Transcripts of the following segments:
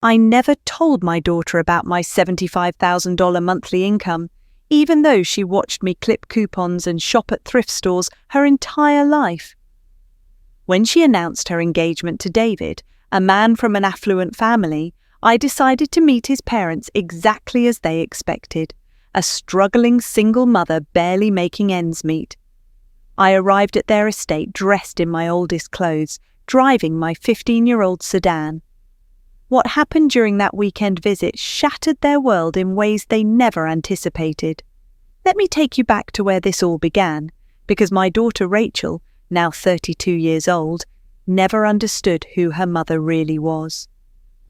I never told my daughter about my $75,000 monthly income, even though she watched me clip coupons and shop at thrift stores her entire life. When she announced her engagement to David, a man from an affluent family, I decided to meet his parents exactly as they expected, a struggling single mother barely making ends meet. I arrived at their estate dressed in my oldest clothes, driving my 15-year-old sedan. What happened during that weekend visit shattered their world in ways they never anticipated. Let me take you back to where this all began, because my daughter Rachel, now 32 years old, never understood who her mother really was.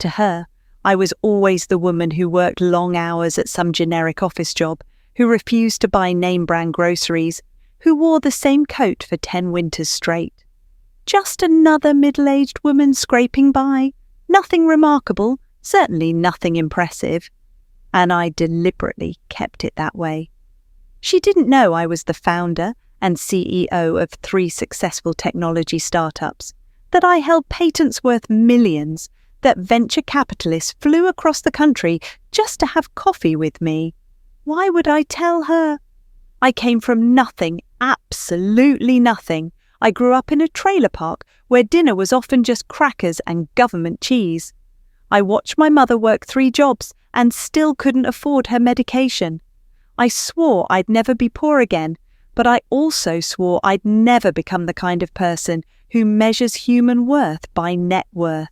To her, I was always the woman who worked long hours at some generic office job, who refused to buy name-brand groceries, who wore the same coat for 10 winters straight. Just another middle-aged woman scraping by. Nothing remarkable, certainly nothing impressive. And I deliberately kept it that way. She didn't know I was the founder and CEO of 3 successful technology startups, that I held patents worth millions, that venture capitalists flew across the country just to have coffee with me. Why would I tell her? I came from nothing, absolutely nothing. I grew up in a trailer park where dinner was often just crackers and government cheese. I watched my mother work 3 jobs and still couldn't afford her medication. I swore I'd never be poor again, but I also swore I'd never become the kind of person who measures human worth by net worth.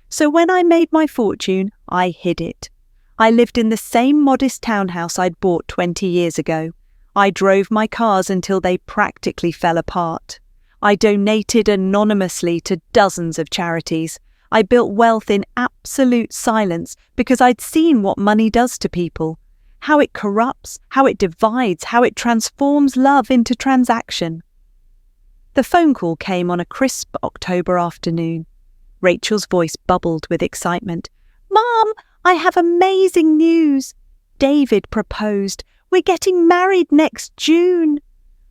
So when I made my fortune, I hid it. I lived in the same modest townhouse I'd bought 20 years ago. I drove my cars until they practically fell apart. I donated anonymously to dozens of charities. I built wealth in absolute silence because I'd seen what money does to people, how it corrupts, how it divides, how it transforms love into transaction. The phone call came on a crisp October afternoon. Rachel's voice bubbled with excitement. "Mom, I have amazing news. David proposed. We're getting married next June."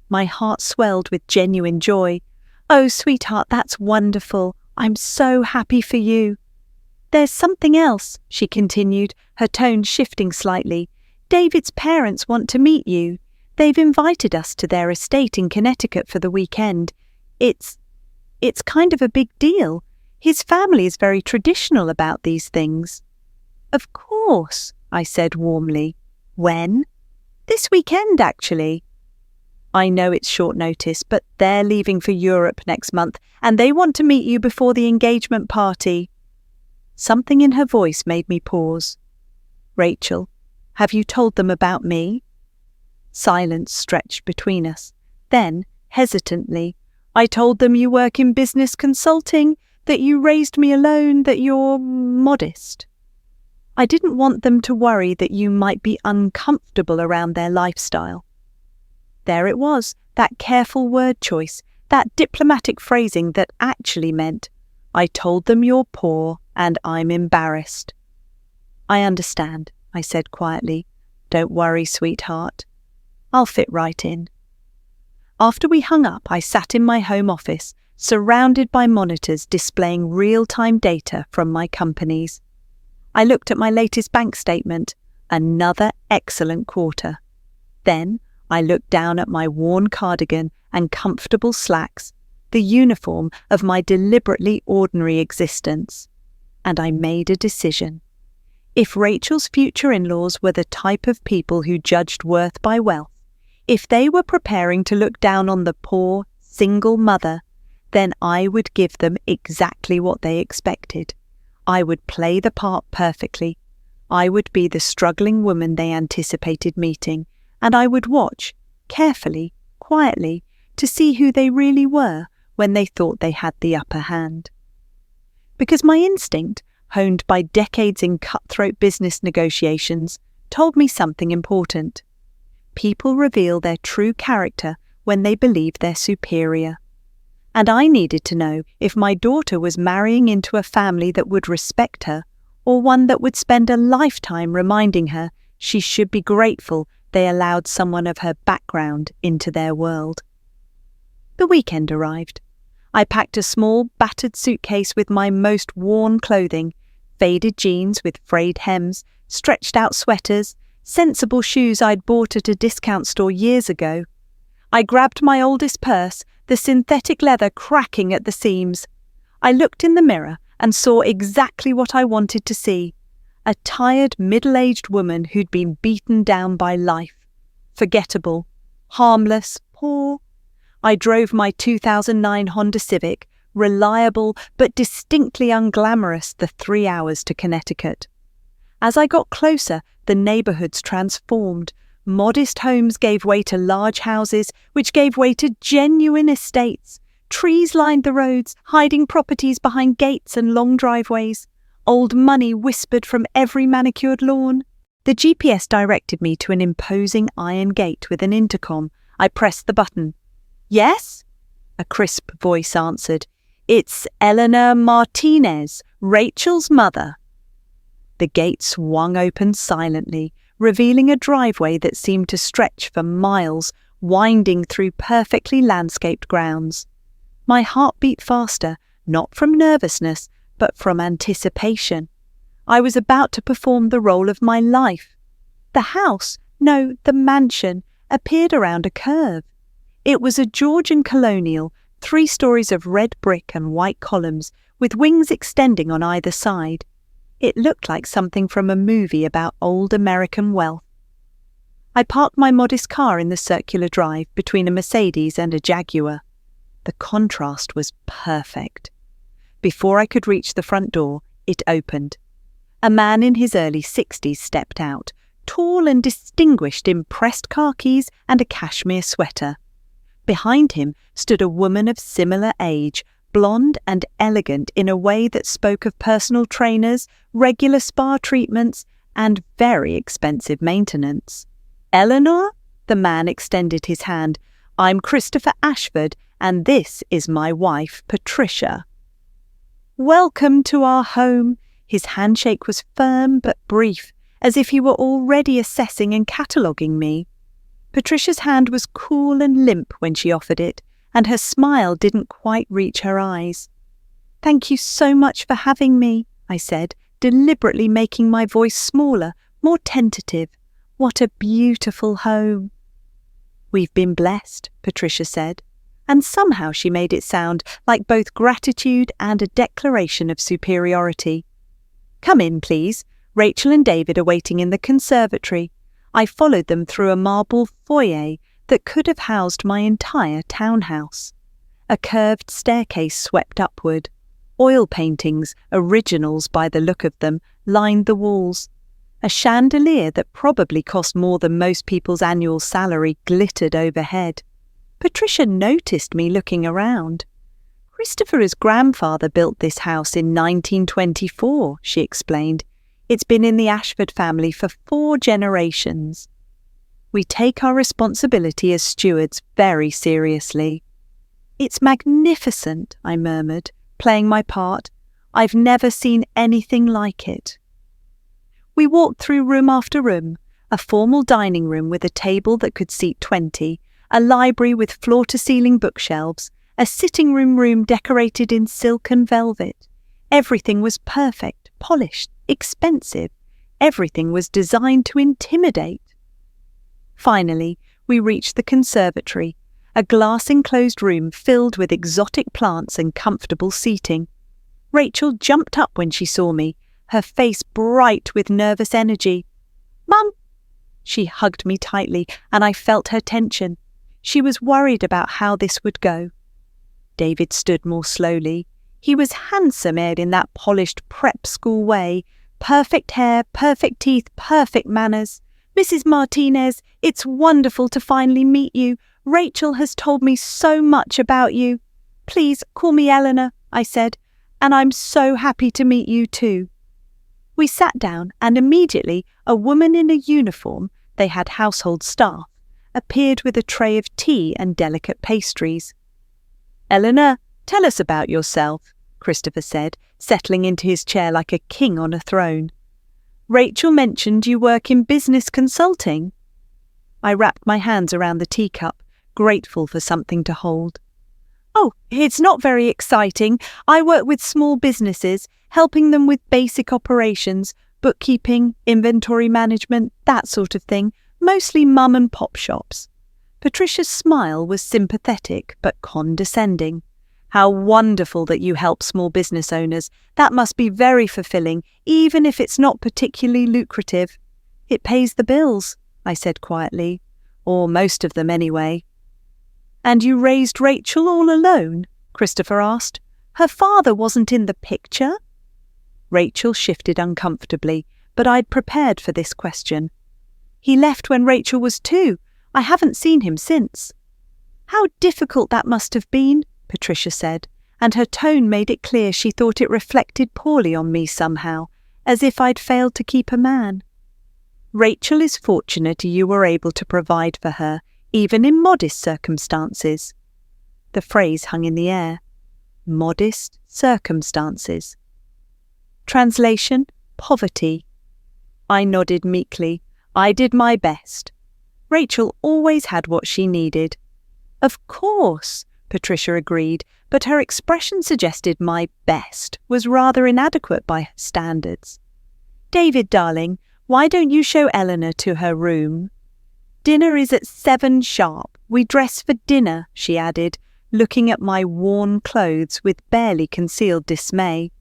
My heart swelled with genuine joy. "Oh, sweetheart, that's wonderful. I'm so happy for you." "There's something else," she continued, her tone shifting slightly. "David's parents want to meet you. They've invited us to their estate in Connecticut for the weekend. It's kind of a big deal. His family is very traditional about these things." "Of course," I said warmly. "When?" "This weekend, actually." "I know it's short notice, but they're leaving for Europe next month, and they want to meet you before the engagement party." Something in her voice made me pause. "Rachel, have you told them about me?" Silence stretched between us. Then, hesitantly, "I told them you work in business consulting, that you raised me alone, that you're modest. I didn't want them to worry that you might be uncomfortable around their lifestyle." There it was, that careful word choice, that diplomatic phrasing that actually meant, "I told them you're poor and I'm embarrassed." "I understand," I said quietly. "Don't worry, sweetheart. I'll fit right in." After we hung up, I sat in my home office, surrounded by monitors displaying real-time data from my companies. I looked at my latest bank statement, another excellent quarter. Then I looked down at my worn cardigan and comfortable slacks, the uniform of my deliberately ordinary existence. And I made a decision. If Rachel's future in-laws were the type of people who judged worth by wealth, if they were preparing to look down on the poor, single mother, then I would give them exactly what they expected. I would play the part perfectly. I would be the struggling woman they anticipated meeting, and I would watch, carefully, quietly, to see who they really were when they thought they had the upper hand. Because my instinct, honed by decades in cutthroat business negotiations, told me something important. People reveal their true character when they believe they're superior. And I needed to know if my daughter was marrying into a family that would respect her, or one that would spend a lifetime reminding her she should be grateful they allowed someone of her background into their world. The weekend arrived. I packed a small, battered suitcase with my most worn clothing, faded jeans with frayed hems, stretched-out sweaters, sensible shoes I'd bought at a discount store years ago. I grabbed my oldest purse, the synthetic leather cracking at the seams. I looked in the mirror and saw exactly what I wanted to see. A tired, middle-aged woman who'd been beaten down by life. Forgettable, harmless, poor. I drove my 2009 Honda Civic, reliable but distinctly unglamorous, the 3 hours to Connecticut. As I got closer, the neighborhoods transformed. Modest homes gave way to large houses, which gave way to genuine estates. Trees lined the roads, hiding properties behind gates and long driveways. Old money whispered from every manicured lawn. The GPS directed me to an imposing iron gate with an intercom. I pressed the button. "Yes?" a crisp voice answered. "It's Eleanor Martinez, Rachel's mother." The gate swung open silently, revealing a driveway that seemed to stretch for miles, winding through perfectly landscaped grounds. My heart beat faster, not from nervousness, but from anticipation. I was about to perform the role of my life. The house, no, the mansion, appeared around a curve. It was a Georgian colonial, 3 stories of red brick and white columns, with wings extending on either side. It looked like something from a movie about old American wealth. I parked my modest car in the circular drive between a Mercedes and a Jaguar. The contrast was perfect. Before I could reach the front door, it opened. A man in his early 60s stepped out, tall and distinguished in pressed khakis and a cashmere sweater. Behind him stood a woman of similar age, blonde and elegant in a way that spoke of personal trainers, regular spa treatments, and very expensive maintenance. "Eleanor?" The man extended his hand. "I'm Christopher Ashford, and this is my wife, Patricia." "Welcome to our home." His handshake was firm but brief, as if he were already assessing and cataloguing me. Patricia's hand was cool and limp when she offered it, and her smile didn't quite reach her eyes. "Thank you so much for having me," I said, deliberately making my voice smaller, more tentative. "What a beautiful home." "We've been blessed," Patricia said, and somehow she made it sound like both gratitude and a declaration of superiority. "Come in, please. Rachel and David are waiting in the conservatory." I followed them through a marble foyer that could have housed my entire townhouse. A curved staircase swept upward. Oil paintings, originals by the look of them, lined the walls. A chandelier that probably cost more than most people's annual salary glittered overhead. Patricia noticed me looking around. "Christopher's grandfather built this house in 1924, she explained. "It's been in the Ashford family for 4 generations. We take our responsibility as stewards very seriously." "It's magnificent," I murmured, playing my part. "I've never seen anything like it." We walked through room after room, a formal dining room with a table that could seat 20, a library with floor-to-ceiling bookshelves, a sitting room decorated in silk and velvet. Everything was perfect, polished, expensive. Everything was designed to intimidate. Finally, we reached the conservatory, a glass-enclosed room filled with exotic plants and comfortable seating. Rachel jumped up when she saw me, her face bright with nervous energy. "Mum!" She hugged me tightly, and I felt her tension. She was worried about how this would go. David stood more slowly. He was handsome, Ed, in that polished prep school way. Perfect hair, perfect teeth, perfect manners. "Mrs. Martinez, it's wonderful to finally meet you. Rachel has told me so much about you." "Please call me Eleanor," I said, "and I'm so happy to meet you too." We sat down, and immediately a woman in a uniform, they had household staff, appeared with a tray of tea and delicate pastries. "Eleanor, tell us about yourself," Christopher said, settling into his chair like a king on a throne. "Rachel mentioned you work in business consulting." I wrapped my hands around the teacup, grateful for something to hold. "Oh, it's not very exciting. I work with small businesses, helping them with basic operations, bookkeeping, inventory management, that sort of thing, mostly mum and pop shops. Patricia's smile was sympathetic but condescending. How wonderful that you help small business owners. That must be very fulfilling, even if it's not particularly lucrative. It pays the bills, I said quietly. Or most of them anyway. And you raised Rachel all alone? Christopher asked. Her father wasn't in the picture? Rachel shifted uncomfortably, but I'd prepared for this question. He left when Rachel was 2. I haven't seen him since. How difficult that must have been, Patricia said, and her tone made it clear she thought it reflected poorly on me somehow, as if I'd failed to keep a man. Rachel is fortunate you were able to provide for her, even in modest circumstances. The phrase hung in the air. Modest circumstances. Translation: poverty. I nodded meekly. I did my best. Rachel always had what she needed. Of course, Patricia agreed, but her expression suggested my best was rather inadequate by her standards. David, darling, why don't you show Eleanor to her room? Dinner is at 7 sharp. We dress for dinner, she added, looking at my worn clothes with barely concealed dismay.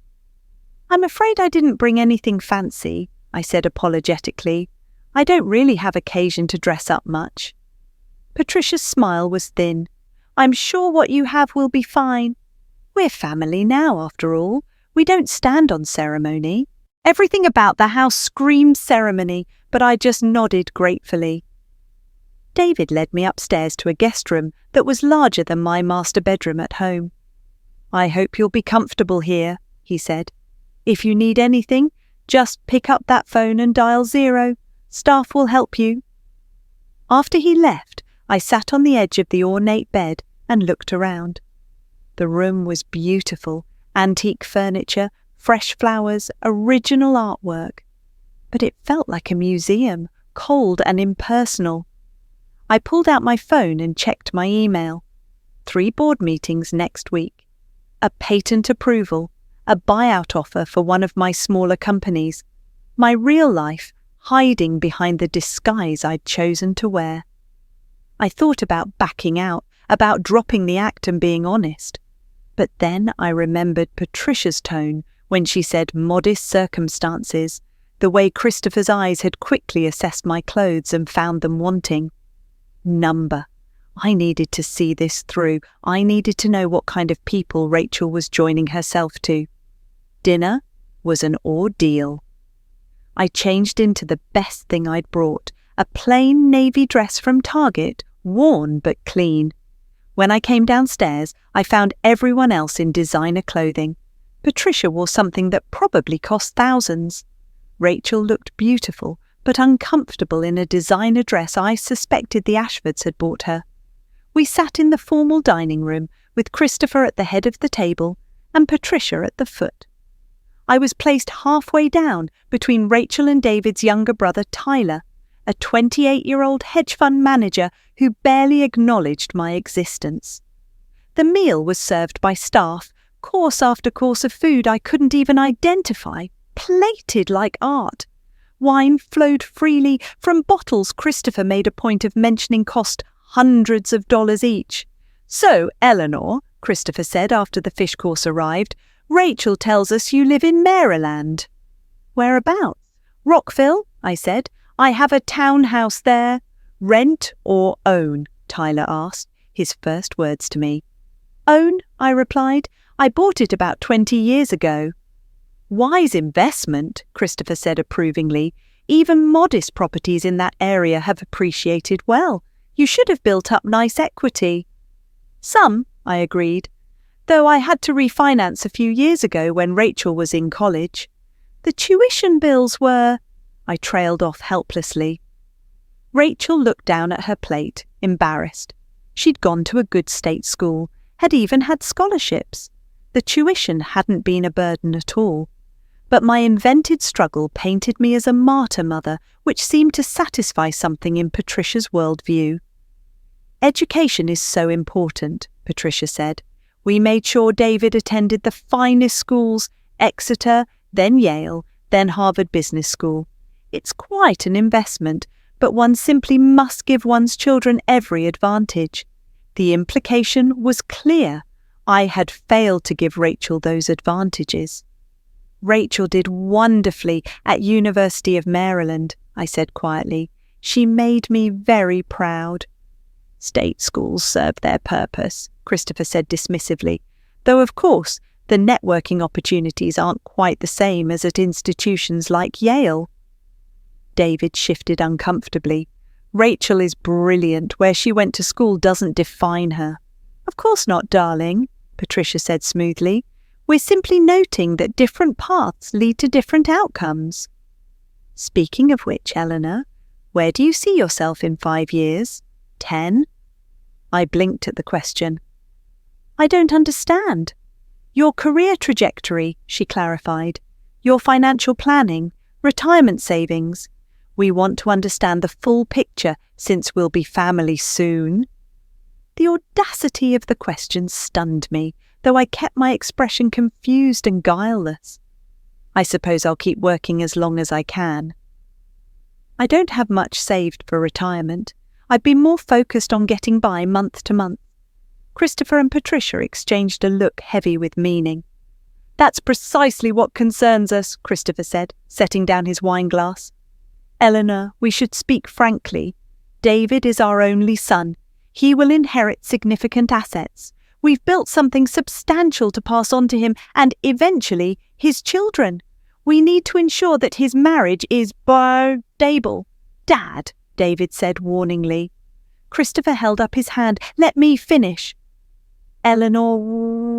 I'm afraid I didn't bring anything fancy, I said apologetically. I don't really have occasion to dress up much. Patricia's smile was thin. I'm sure what you have will be fine. We're family now, after all. We don't stand on ceremony. Everything about the house screamed ceremony, but I just nodded gratefully. David led me upstairs to a guest room that was larger than my master bedroom at home. I hope you'll be comfortable here, he said. If you need anything, just pick up that phone and dial 0. Staff will help you. After he left, I sat on the edge of the ornate bed and looked around. The room was beautiful, antique furniture, fresh flowers, original artwork. But it felt like a museum, cold and impersonal. I pulled out my phone and checked my email. 3 board meetings next week. A patent approval. A buyout offer for one of my smaller companies. My real life hiding behind the disguise I'd chosen to wear. I thought about backing out, about dropping the act and being honest. But then I remembered Patricia's tone when she said modest circumstances, the way Christopher's eyes had quickly assessed my clothes and found them wanting. Number. I needed to see this through. I needed to know what kind of people Rachel was joining herself to. Dinner was an ordeal. I changed into the best thing I'd brought, a plain navy dress from Target, worn but clean. When I came downstairs, I found everyone else in designer clothing. Patricia wore something that probably cost thousands. Rachel looked beautiful, but uncomfortable in a designer dress I suspected the Ashfords had bought her. We sat in the formal dining room, with Christopher at the head of the table and Patricia at the foot. I was placed halfway down between Rachel and David's younger brother Tyler, a 28-year-old hedge fund manager who barely acknowledged my existence. The meal was served by staff, course after course of food I couldn't even identify, plated like art. Wine flowed freely from bottles Christopher made a point of mentioning cost hundreds of dollars each. So, Eleanor, Christopher said after the fish course arrived, Rachel tells us you live in Maryland. Whereabouts? Rockville, I said. I have a townhouse there. Rent or own? Tyler asked, his first words to me. Own, I replied. I bought it about 20 years ago. Wise investment, Christopher said approvingly. Even modest properties in that area have appreciated well. You should have built up nice equity. Some, I agreed, though I had to refinance a few years ago when Rachel was in college. The tuition bills were... I trailed off helplessly. Rachel looked down at her plate, embarrassed. She'd gone to a good state school, had even had scholarships. The tuition hadn't been a burden at all. But my invented struggle painted me as a martyr mother, which seemed to satisfy something in Patricia's worldview. Education is so important, Patricia said. We made sure David attended the finest schools, Exeter, then Yale, then Harvard Business School. It's quite an investment, but one simply must give one's children every advantage. The implication was clear. I had failed to give Rachel those advantages. Rachel did wonderfully at University of Maryland, I said quietly. She made me very proud. State schools serve their purpose, Christopher said dismissively, though of course the networking opportunities aren't quite the same as at institutions like Yale. David shifted uncomfortably. Rachel is brilliant. Where she went to school doesn't define her. Of course not, darling, Patricia said smoothly. We're simply noting that different paths lead to different outcomes. Speaking of which, Eleanor, where do you see yourself in 5 years? 10? I blinked at the question. I don't understand. Your career trajectory, she clarified. Your financial planning, retirement savings. We want to understand the full picture since we'll be family soon. The audacity of the question stunned me, though I kept my expression confused and guileless. I suppose I'll keep working as long as I can. I don't have much saved for retirement. I've been more focused on getting by month to month. Christopher and Patricia exchanged a look heavy with meaning. That's precisely what concerns us, Christopher said, setting down his wine glass. Eleanor, we should speak frankly. David is our only son. He will inherit significant assets. We've built something substantial to pass on to him and, eventually, his children. We need to ensure that his marriage is stable. Dad, David said warningly. Christopher held up his hand. Let me finish. Eleanor,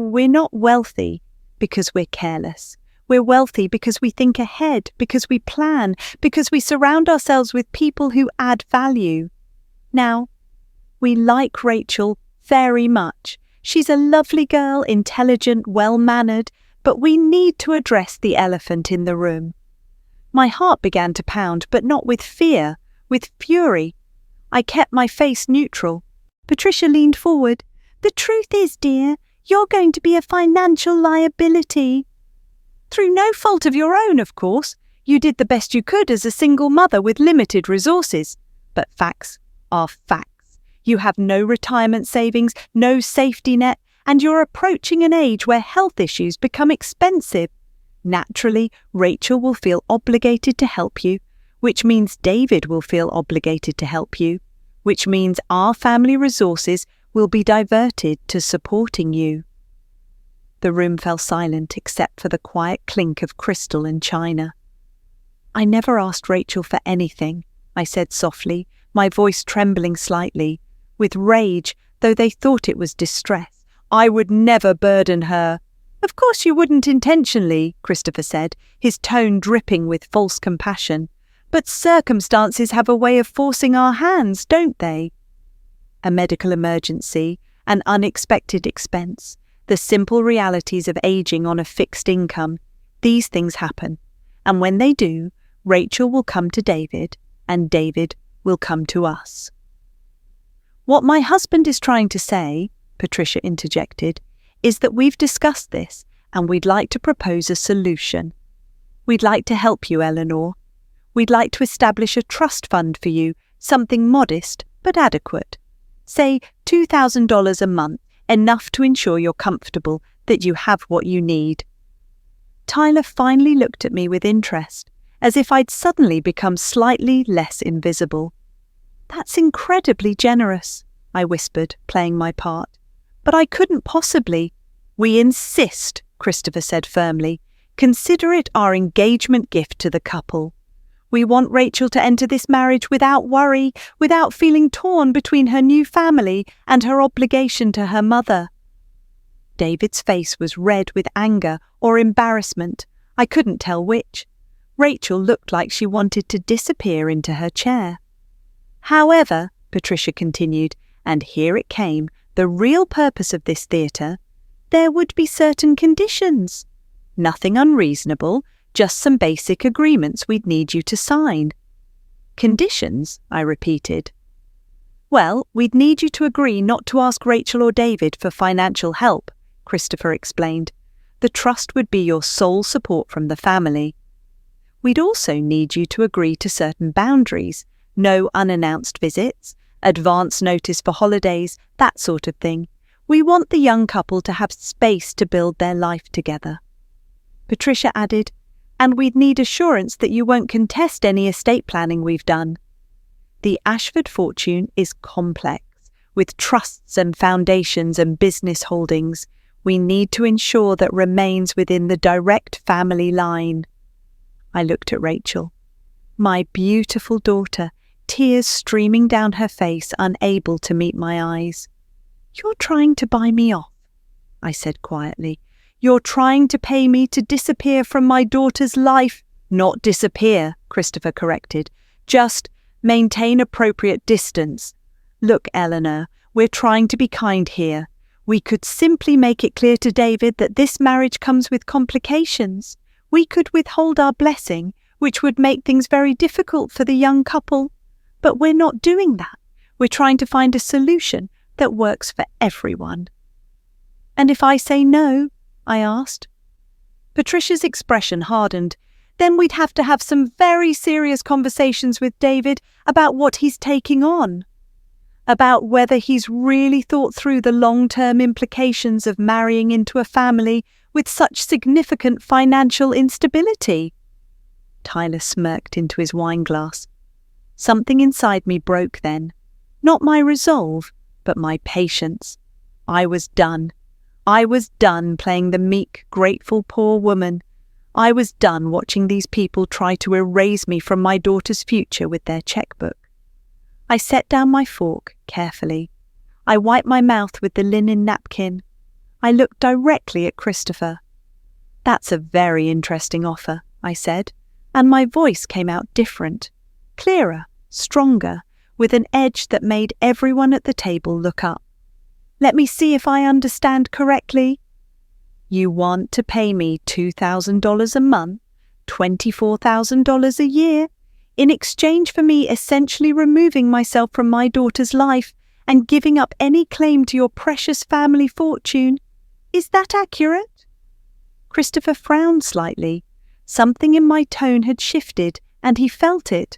we're not wealthy because we're careless. We're wealthy because we think ahead, because we plan, because we surround ourselves with people who add value. Now, we like Rachel very much. She's a lovely girl, intelligent, well-mannered, but we need to address the elephant in the room. My heart began to pound, but not with fear, with fury. I kept my face neutral. Patricia leaned forward. The truth is, dear, you're going to be a financial liability. Through no fault of your own, of course. You did the best you could as a single mother with limited resources. But facts are facts. You have no retirement savings, no safety net, and you're approaching an age where health issues become expensive. Naturally, Rachel will feel obligated to help you, which means David will feel obligated to help you, which means our family resources will be diverted to supporting you. The room fell silent except for the quiet clink of crystal and china. I never asked Rachel for anything, I said softly, my voice trembling slightly, with rage, though they thought it was distress. I would never burden her. Of course you wouldn't intentionally, Christopher said, his tone dripping with false compassion. But circumstances have a way of forcing our hands, don't they? A medical emergency, an unexpected expense, the simple realities of aging on a fixed income. These things happen, and when they do, Rachel will come to David, and David will come to us. What my husband is trying to say, Patricia interjected, is that we've discussed this, and we'd like to propose a solution. We'd like to help you, Eleanor. We'd like to establish a trust fund for you, something modest but adequate. Say $2,000 a month, enough to ensure you're comfortable, that you have what you need. Tyler finally looked at me with interest, as if I'd suddenly become slightly less invisible. That's incredibly generous, I whispered, playing my part. But I couldn't possibly. We insist, Christopher said firmly. Consider it our engagement gift to the couple. We want Rachel to enter this marriage without worry, without feeling torn between her new family and her obligation to her mother. David's face was red with anger or embarrassment. I couldn't tell which. Rachel looked like she wanted to disappear into her chair. However, Patricia continued, and here it came, the real purpose of this theatre, there would be certain conditions. Nothing unreasonable, just some basic agreements we'd need you to sign. Conditions, I repeated. Well, we'd need you to agree not to ask Rachel or David for financial help, Christopher explained. The trust would be your sole support from the family. We'd also need you to agree to certain boundaries, no unannounced visits, advance notice for holidays, that sort of thing. We want the young couple to have space to build their life together. Patricia added, and we'd need assurance that you won't contest any estate planning we've done. The Ashford fortune is complex, with trusts and foundations and business holdings. We need to ensure that remains within the direct family line. I looked at Rachel. My beautiful daughter, tears streaming down her face, unable to meet my eyes. You're trying to buy me off, I said quietly. You're trying to pay me to disappear from my daughter's life. Not disappear, Christopher corrected. Just maintain appropriate distance. Look, Eleanor, we're trying to be kind here. We could simply make it clear to David that this marriage comes with complications. We could withhold our blessing, which would make things very difficult for the young couple. But we're not doing that. We're trying to find a solution that works for everyone. And if I say no? I asked. Patricia's expression hardened. Then we'd have to have some very serious conversations with David about what he's taking on. About whether he's really thought through the long-term implications of marrying into a family with such significant financial instability. Tyler smirked into his wineglass. Something inside me broke then. Not my resolve, but my patience. I was done. I was done playing the meek, grateful poor woman. I was done watching these people try to erase me from my daughter's future with their checkbook. I set down my fork carefully. I wiped my mouth with the linen napkin. I looked directly at Christopher. That's a very interesting offer, I said, and my voice came out different, clearer, stronger, with an edge that made everyone at the table look up. Let me see if I understand correctly. You want to pay me $2,000 a month, $24,000 a year, in exchange for me essentially removing myself from my daughter's life and giving up any claim to your precious family fortune. Is that accurate? Christopher frowned slightly. Something in my tone had shifted, and he felt it.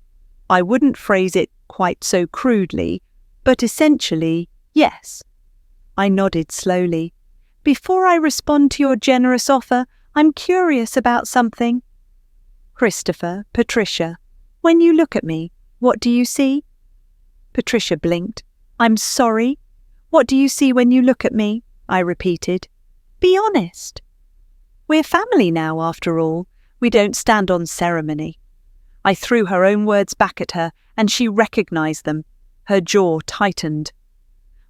I wouldn't phrase it quite so crudely, but essentially, yes. I nodded slowly. Before I respond to your generous offer, I'm curious about something. Christopher, Patricia, when you look at me, what do you see? Patricia blinked. I'm sorry? What do you see when you look at me? I repeated. Be honest. We're family now, after all. We don't stand on ceremony. I threw her own words back at her, and she recognized them. Her jaw tightened.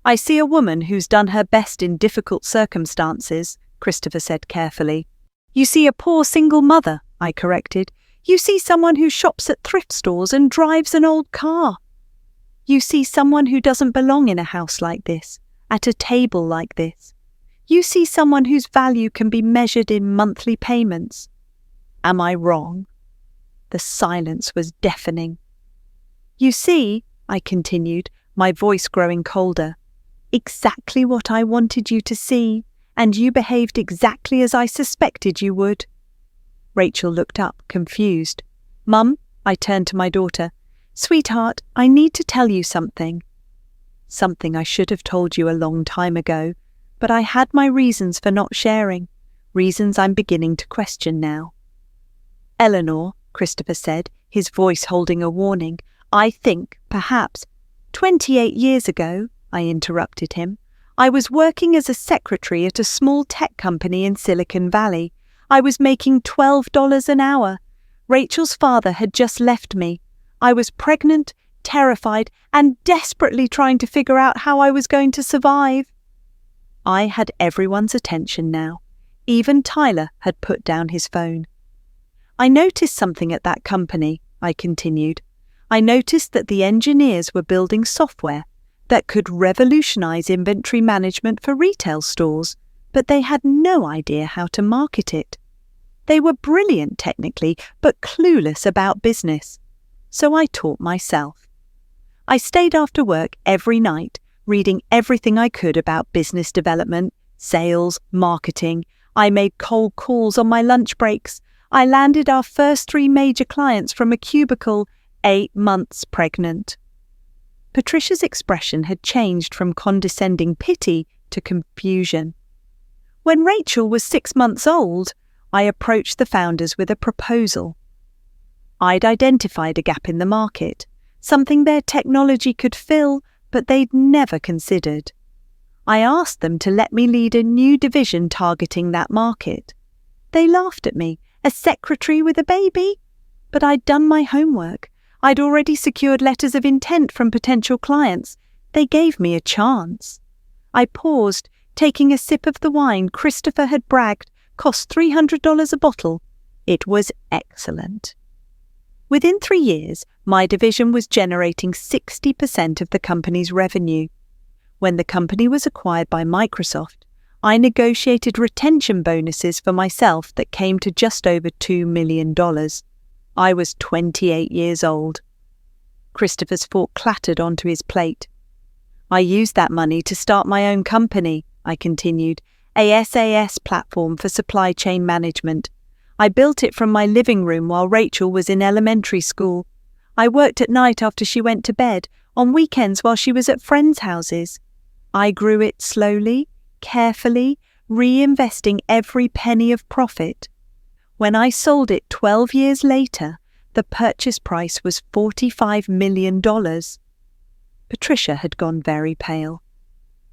I see a woman who's done her best in difficult circumstances, Christopher said carefully. You see a poor single mother, I corrected. You see someone who shops at thrift stores and drives an old car. You see someone who doesn't belong in a house like this, at a table like this. You see someone whose value can be measured in monthly payments. Am I wrong? The silence was deafening. You see, I continued, my voice growing colder, exactly what I wanted you to see, and you behaved exactly as I suspected you would. Rachel looked up, confused. Mum, I turned to my daughter. Sweetheart, I need to tell you something. Something I should have told you a long time ago, but I had my reasons for not sharing, reasons I'm beginning to question now. Eleanor, Christopher said, his voice holding a warning, I think, perhaps, 28 years ago, I interrupted him, I was working as a secretary at a small tech company in Silicon Valley. I was making $12 an hour. Rachel's father had just left me. I was pregnant, terrified, and desperately trying to figure out how I was going to survive. I had everyone's attention now. Even Tyler had put down his phone. I noticed something at that company, I continued. I noticed that the engineers were building software that could revolutionize inventory management for retail stores, but they had no idea how to market it. They were brilliant technically, but clueless about business. So I taught myself. I stayed after work every night, reading everything I could about business development, sales, marketing. I made cold calls on my lunch breaks. I landed our first 3 major clients from a cubicle 8 months pregnant. Patricia's expression had changed from condescending pity to confusion. When Rachel was 6 months old, I approached the founders with a proposal. I'd identified a gap in the market, something their technology could fill, but they'd never considered. I asked them to let me lead a new division targeting that market. They laughed at me, a secretary with a baby? But I'd done my homework. I'd already secured letters of intent from potential clients. They gave me a chance. I paused, taking a sip of the wine Christopher had bragged cost $300 a bottle. It was excellent. Within 3 years, my division was generating 60% of the company's revenue. When the company was acquired by Microsoft, I negotiated retention bonuses for myself that came to just over $2 million. I was 28 years old. Christopher's fork clattered onto his plate. I used that money to start my own company, I continued, a SAS platform for supply chain management. I built it from my living room while Rachel was in elementary school. I worked at night after she went to bed, on weekends while she was at friends' houses. I grew it slowly, carefully, reinvesting every penny of profit. When I sold it 12 years later, the purchase price was $45 million. Patricia had gone very pale.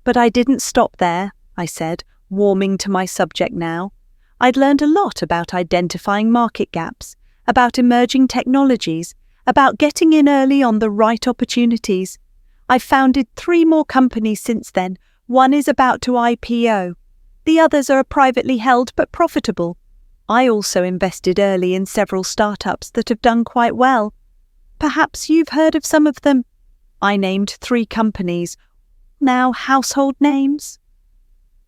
But I didn't stop there, I said, warming to my subject now. I'd learned a lot about identifying market gaps, about emerging technologies, about getting in early on the right opportunities. I've founded 3 more companies since then. One is about to IPO. The others are privately held but profitable. I also invested early in several startups that have done quite well. Perhaps you've heard of some of them. I named 3 companies, now household names.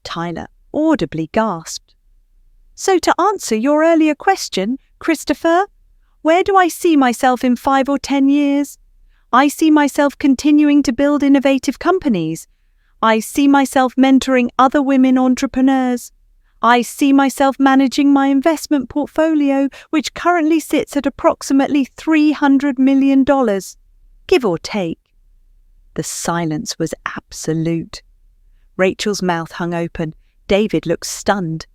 Tyler audibly gasped. So to answer your earlier question, Christopher, where do I see myself in 5 or 10 years? I see myself continuing to build innovative companies. I see myself mentoring other women entrepreneurs. I see myself managing my investment portfolio, which currently sits at approximately $300 million, give or take. The silence was absolute. Rachel's mouth hung open. David looked stunned.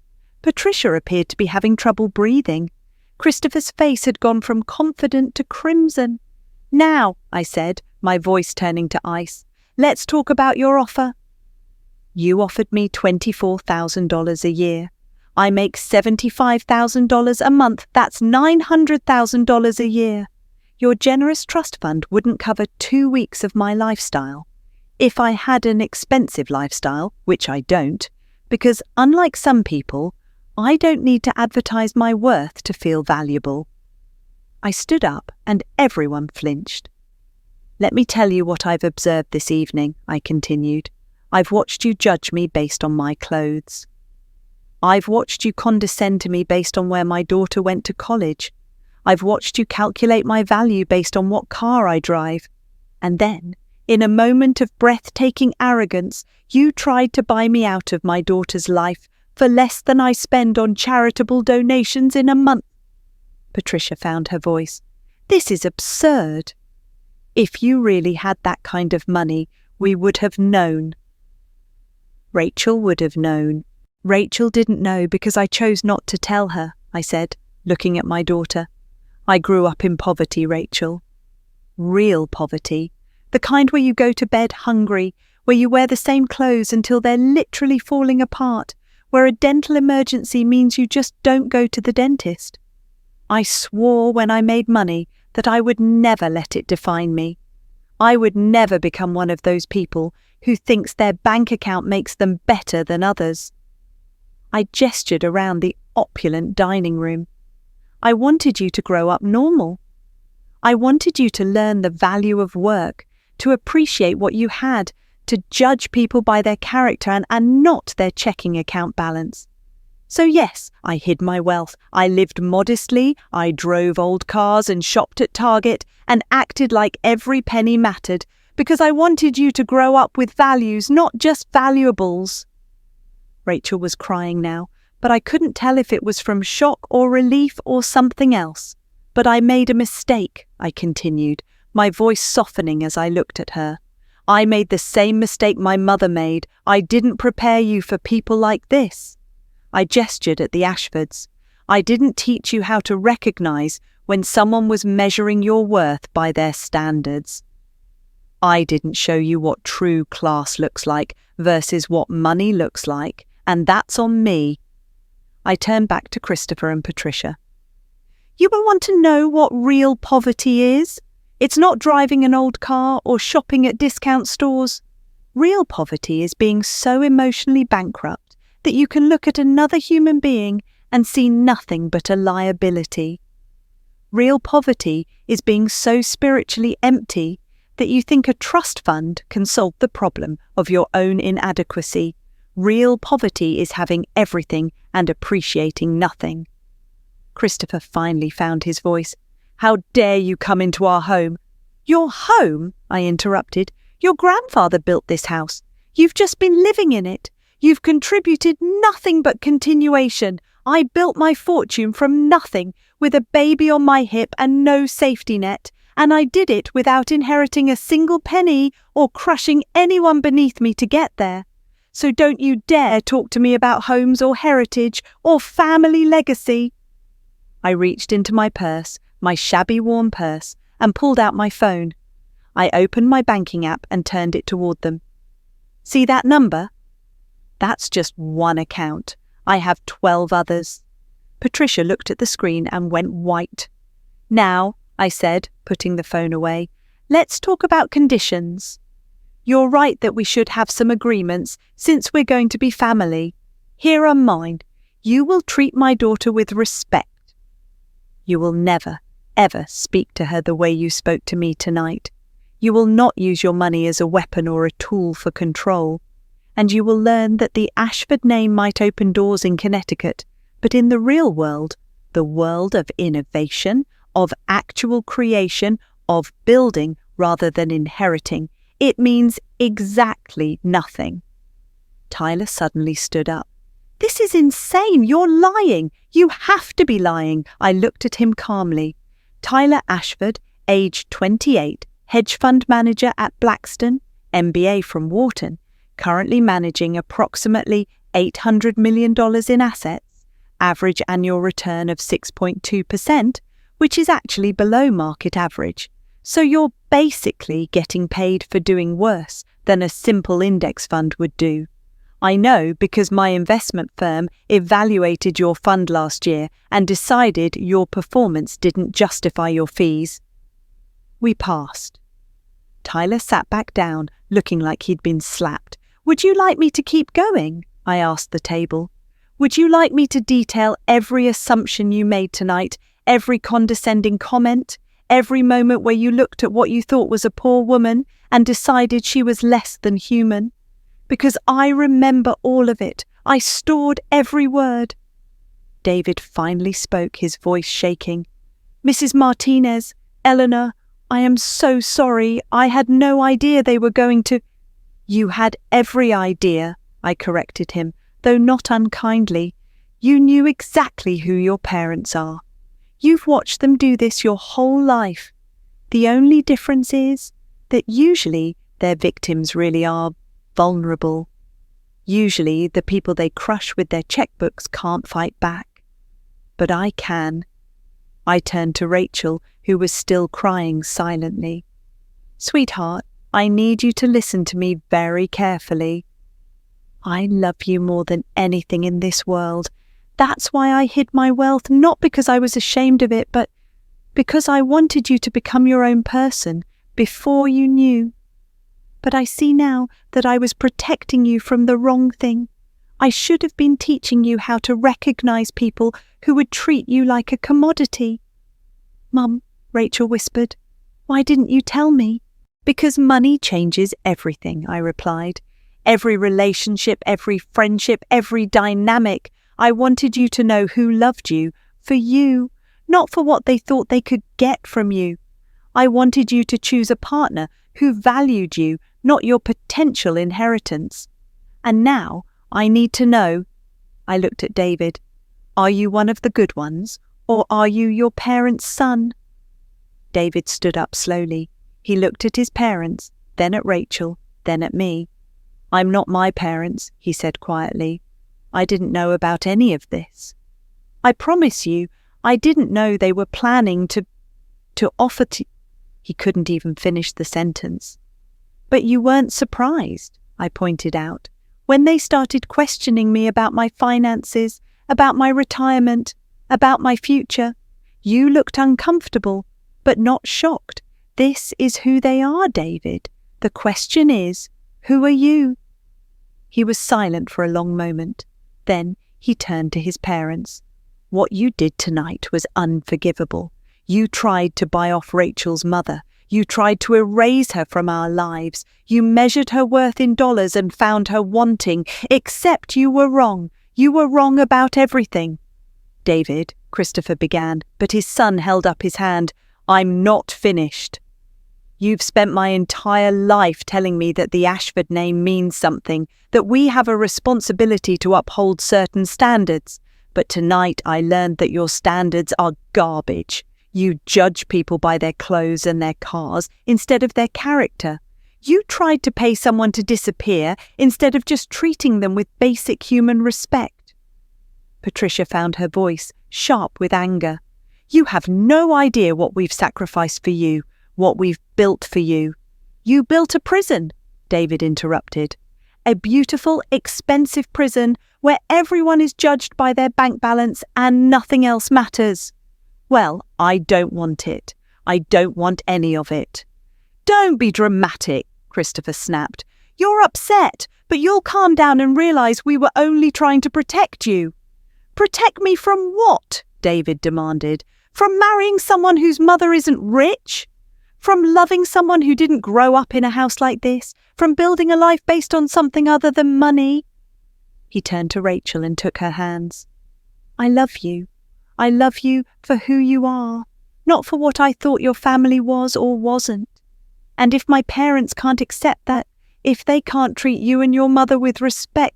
Patricia appeared to be having trouble breathing. Christopher's face had gone from confident to crimson. Now, I said, my voice turning to ice, let's talk about your offer. You offered me $24,000 a year. I make $75,000 a month. That's $900,000 a year. Your generous trust fund wouldn't cover 2 weeks of my lifestyle. If I had an expensive lifestyle, which I don't, because unlike some people, I don't need to advertise my worth to feel valuable. I stood up and everyone flinched. Let me tell you what I've observed this evening, I continued. I've watched you judge me based on my clothes. I've watched you condescend to me based on where my daughter went to college. I've watched you calculate my value based on what car I drive. And then, in a moment of breathtaking arrogance, you tried to buy me out of my daughter's life for less than I spend on charitable donations in a month. Patricia found her voice. This is absurd. If you really had that kind of money, we would have known. Rachel would have known. Rachel didn't know because I chose not to tell her, I said, looking at my daughter. I grew up in poverty, Rachel. Real poverty. The kind where you go to bed hungry, where you wear the same clothes until they're literally falling apart, where a dental emergency means you just don't go to the dentist. I swore when I made money that I would never let it define me. I would never become one of those people who thinks their bank account makes them better than others. I gestured around the opulent dining room. I wanted you to grow up normal. I wanted you to learn the value of work, to appreciate what you had, to judge people by their character and not their checking account balance. So yes, I hid my wealth, I lived modestly, I drove old cars and shopped at Target and acted like every penny mattered because I wanted you to grow up with values, not just valuables. Rachel was crying now, but I couldn't tell if it was from shock or relief or something else. But I made a mistake, I continued, my voice softening as I looked at her. I made the same mistake my mother made. I didn't prepare you for people like this. I gestured at the Ashfords. I didn't teach you how to recognize when someone was measuring your worth by their standards. I didn't show you what true class looks like versus what money looks like, and that's on me. I turned back to Christopher and Patricia. You will want to know what real poverty is. It's not driving an old car or shopping at discount stores. Real poverty is being so emotionally bankrupt that you can look at another human being and see nothing but a liability. Real poverty is being so spiritually empty that you think a trust fund can solve the problem of your own inadequacy. Real poverty is having everything and appreciating nothing. Christopher finally found his voice. How dare you come into our home? Your home? I interrupted. Your grandfather built this house. You've just been living in it. You've contributed nothing but continuation. I built my fortune from nothing, with a baby on my hip and no safety net, and I did it without inheriting a single penny or crushing anyone beneath me to get there. So don't you dare talk to me about homes or heritage or family legacy. I reached into my purse, my shabby worn purse, and pulled out my phone. I opened my banking app and turned it toward them. See that number? That's just one account. I have 12 others. Patricia looked at the screen and went white. Now, I said, putting the phone away, let's talk about conditions. You're right that we should have some agreements since we're going to be family. Here are mine. You will treat my daughter with respect. You will never, ever speak to her the way you spoke to me tonight. You will not use your money as a weapon or a tool for control. And you will learn that the Ashford name might open doors in Connecticut, but in the real world, the world of innovation, of actual creation, of building rather than inheriting, it means exactly nothing. Tyler suddenly stood up. This is insane. You're lying. You have to be lying. I looked at him calmly. Tyler Ashford, age 28, hedge fund manager at Blackstone, MBA from Wharton, currently managing approximately $800 million in assets, average annual return of 6.2%, which is actually below market average. So you're basically getting paid for doing worse than a simple index fund would do. I know because my investment firm evaluated your fund last year and decided your performance didn't justify your fees. We passed. Tyler sat back down, looking like he'd been slapped. Would you like me to keep going? I asked the table. Would you like me to detail every assumption you made tonight, every condescending comment, every moment where you looked at what you thought was a poor woman and decided she was less than human? Because I remember all of it. I stored every word. David finally spoke, his voice shaking. Mrs. Martinez, Eleanor, I am so sorry. I had no idea they were going to... You had every idea, I corrected him, though not unkindly. You knew exactly who your parents are. You've watched them do this your whole life. The only difference is that usually their victims really are vulnerable. Usually the people they crush with their checkbooks can't fight back. But I can. I turned to Rachel, who was still crying silently. Sweetheart, I need you to listen to me very carefully. I love you more than anything in this world. That's why I hid my wealth, not because I was ashamed of it, but because I wanted you to become your own person before you knew. But I see now that I was protecting you from the wrong thing. I should have been teaching you how to recognize people who would treat you like a commodity. Mum, Rachel whispered, why didn't you tell me? Because money changes everything, I replied. Every relationship, every friendship, every dynamic. I wanted you to know who loved you, for you, not for what they thought they could get from you. I wanted you to choose a partner who valued you, not your potential inheritance. And now I need to know, I looked at David. Are you one of the good ones, or are you your parents' son? David stood up slowly. He looked at his parents, then at Rachel, then at me. I'm not my parents, he said quietly. I didn't know about any of this. I promise you, I didn't know they were planning to offer to... He couldn't even finish the sentence. But you weren't surprised, I pointed out, when they started questioning me about my finances, about my retirement, about my future. You looked uncomfortable, but not shocked. This is who they are, David. The question is, who are you? He was silent for a long moment. Then he turned to his parents. What you did tonight was unforgivable. You tried to buy off Rachel's mother. You tried to erase her from our lives. You measured her worth in dollars and found her wanting, except you were wrong. You were wrong about everything. David, Christopher began, but his son held up his hand. I'm not finished. You've spent my entire life telling me that the Ashford name means something, that we have a responsibility to uphold certain standards. But tonight I learned that your standards are garbage. You judge people by their clothes and their cars instead of their character. You tried to pay someone to disappear instead of just treating them with basic human respect. Patricia found her voice sharp with anger. You have no idea what we've sacrificed for you, what we've built for you. You built a prison, David interrupted. A beautiful, expensive prison where everyone is judged by their bank balance and nothing else matters. Well, I don't want it. I don't want any of it. Don't be dramatic, Christopher snapped. You're upset, but you'll calm down and realize we were only trying to protect you. Protect me from what? David demanded. From marrying someone whose mother isn't rich? From loving someone who didn't grow up in a house like this? From building a life based on something other than money? He turned to Rachel and took her hands. I love you. I love you for who you are, not for what I thought your family was or wasn't. And if my parents can't accept that, if they can't treat you and your mother with respect,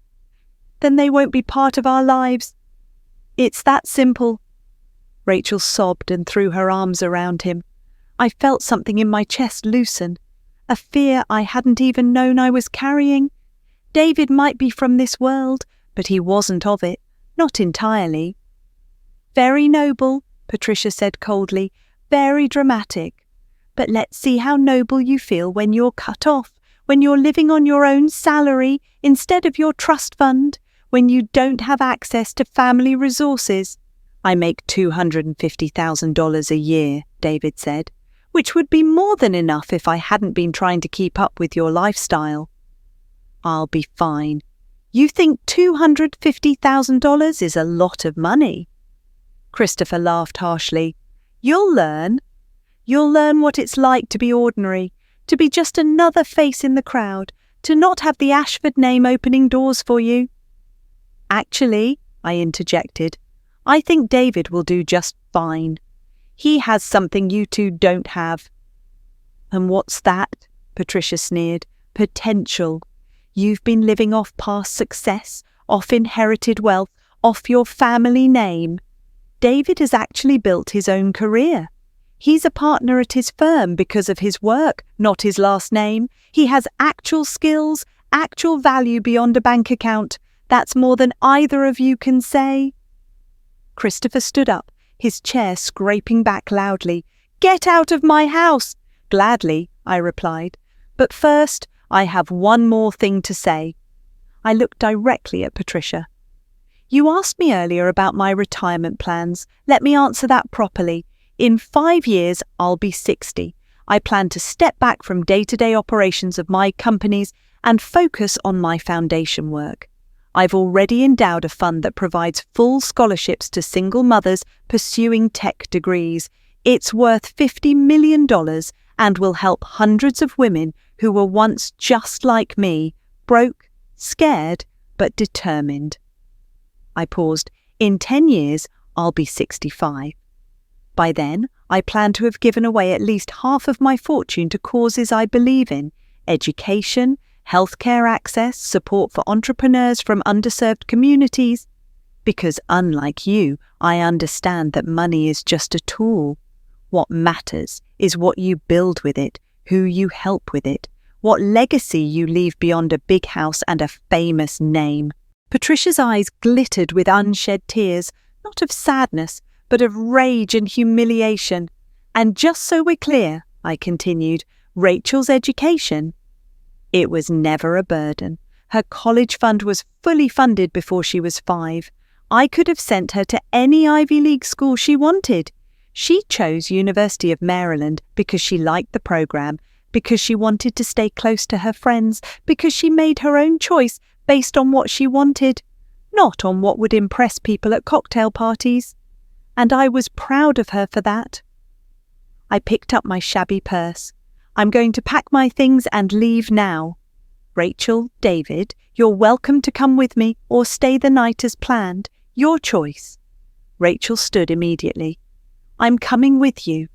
then they won't be part of our lives. It's that simple. Rachel sobbed and threw her arms around him. I felt something in my chest loosen, a fear I hadn't even known I was carrying. David might be from this world, but he wasn't of it, not entirely. Very noble, Patricia said coldly, very dramatic. But let's see how noble you feel when you're cut off, when you're living on your own salary instead of your trust fund, when you don't have access to family resources. I make $250,000 a year, David said, which would be more than enough if I hadn't been trying to keep up with your lifestyle. I'll be fine. You think $250,000 is a lot of money? Christopher laughed harshly. You'll learn. You'll learn what it's like to be ordinary, to be just another face in the crowd, to not have the Ashford name opening doors for you. Actually, I interjected, I think David will do just fine. He has something you two don't have. And what's that? Patricia sneered. Potential. You've been living off past success, off inherited wealth, off your family name. David has actually built his own career. He's a partner at his firm because of his work, not his last name. He has actual skills, actual value beyond a bank account. That's more than either of you can say. Christopher stood up, his chair scraping back loudly. Get out of my house! Gladly, I replied. But first, I have one more thing to say. I looked directly at Patricia. You asked me earlier about my retirement plans. Let me answer that properly. In 5 years, I'll be 60. I plan to step back from day-to-day operations of my companies and focus on my foundation work. I've already endowed a fund that provides full scholarships to single mothers pursuing tech degrees. It's worth $50 million and will help hundreds of women who were once just like me, broke, scared, but determined. I paused. In 10 years, I'll be 65. By then, I plan to have given away at least half of my fortune to causes I believe in: education, healthcare access, support for entrepreneurs from underserved communities. Because unlike you, I understand that money is just a tool. What matters is what you build with it, who you help with it, what legacy you leave beyond a big house and a famous name. Patricia's eyes glittered with unshed tears, not of sadness, but of rage and humiliation. And just so we're clear, I continued, Rachel's education? It was never a burden. Her college fund was fully funded before she was 5. I could have sent her to any Ivy League school she wanted. She chose University of Maryland because she liked the program, because she wanted to stay close to her friends, because she made her own choice based on what she wanted, not on what would impress people at cocktail parties. And I was proud of her for that. I picked up my shabby purse. I'm going to pack my things and leave now. Rachel, David, you're welcome to come with me or stay the night as planned. Your choice. Rachel stood immediately. I'm coming with you.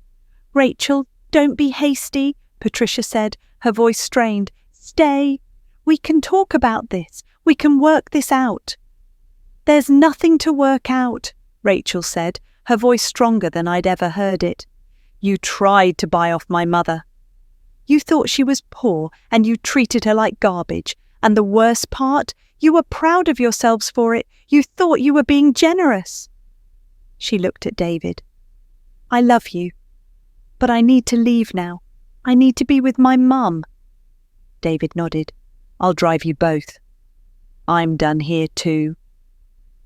Rachel, don't be hasty, Patricia said, her voice strained. Stay. We can talk about this. We can work this out. There's nothing to work out, Rachel said, her voice stronger than I'd ever heard it. You tried to buy off my mother. You thought she was poor and you treated her like garbage. And the worst part, you were proud of yourselves for it. You thought you were being generous. She looked at David. I love you, but I need to leave now. I need to be with my mum. David nodded. I'll drive you both. I'm done here too.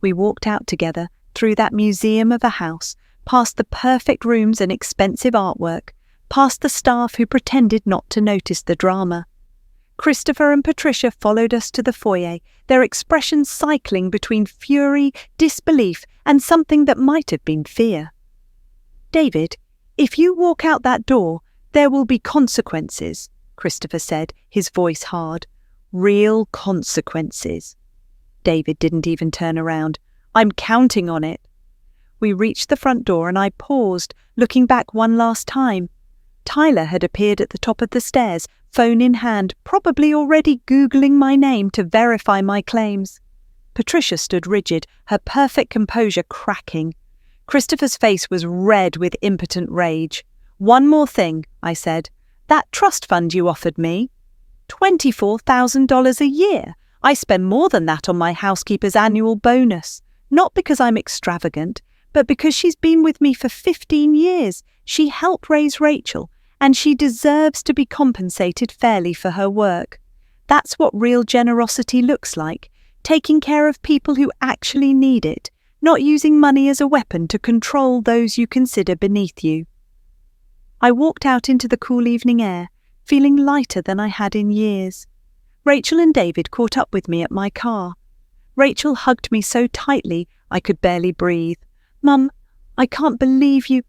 We walked out together through that museum of a house, past the perfect rooms and expensive artwork, past the staff who pretended not to notice the drama. Christopher and Patricia followed us to the foyer, their expressions cycling between fury, disbelief, and something that might have been fear. David, if you walk out that door, there will be consequences, Christopher said, his voice hard. Real consequences. David didn't even turn around. I'm counting on it. We reached the front door and I paused, looking back one last time. Tyler had appeared at the top of the stairs, phone in hand, probably already Googling my name to verify my claims. Patricia stood rigid, her perfect composure cracking. Christopher's face was red with impotent rage. One more thing, I said. That trust fund you offered me. $24,000 a year. I spend more than that on my housekeeper's annual bonus. Not because I'm extravagant, but because she's been with me for 15 years. She helped raise Rachel, and she deserves to be compensated fairly for her work. That's what real generosity looks like, taking care of people who actually need it, not using money as a weapon to control those you consider beneath you. I walked out into the cool evening air, feeling lighter than I had in years. Rachel and David caught up with me at my car. Rachel hugged me so tightly I could barely breathe. Mum, I can't believe you.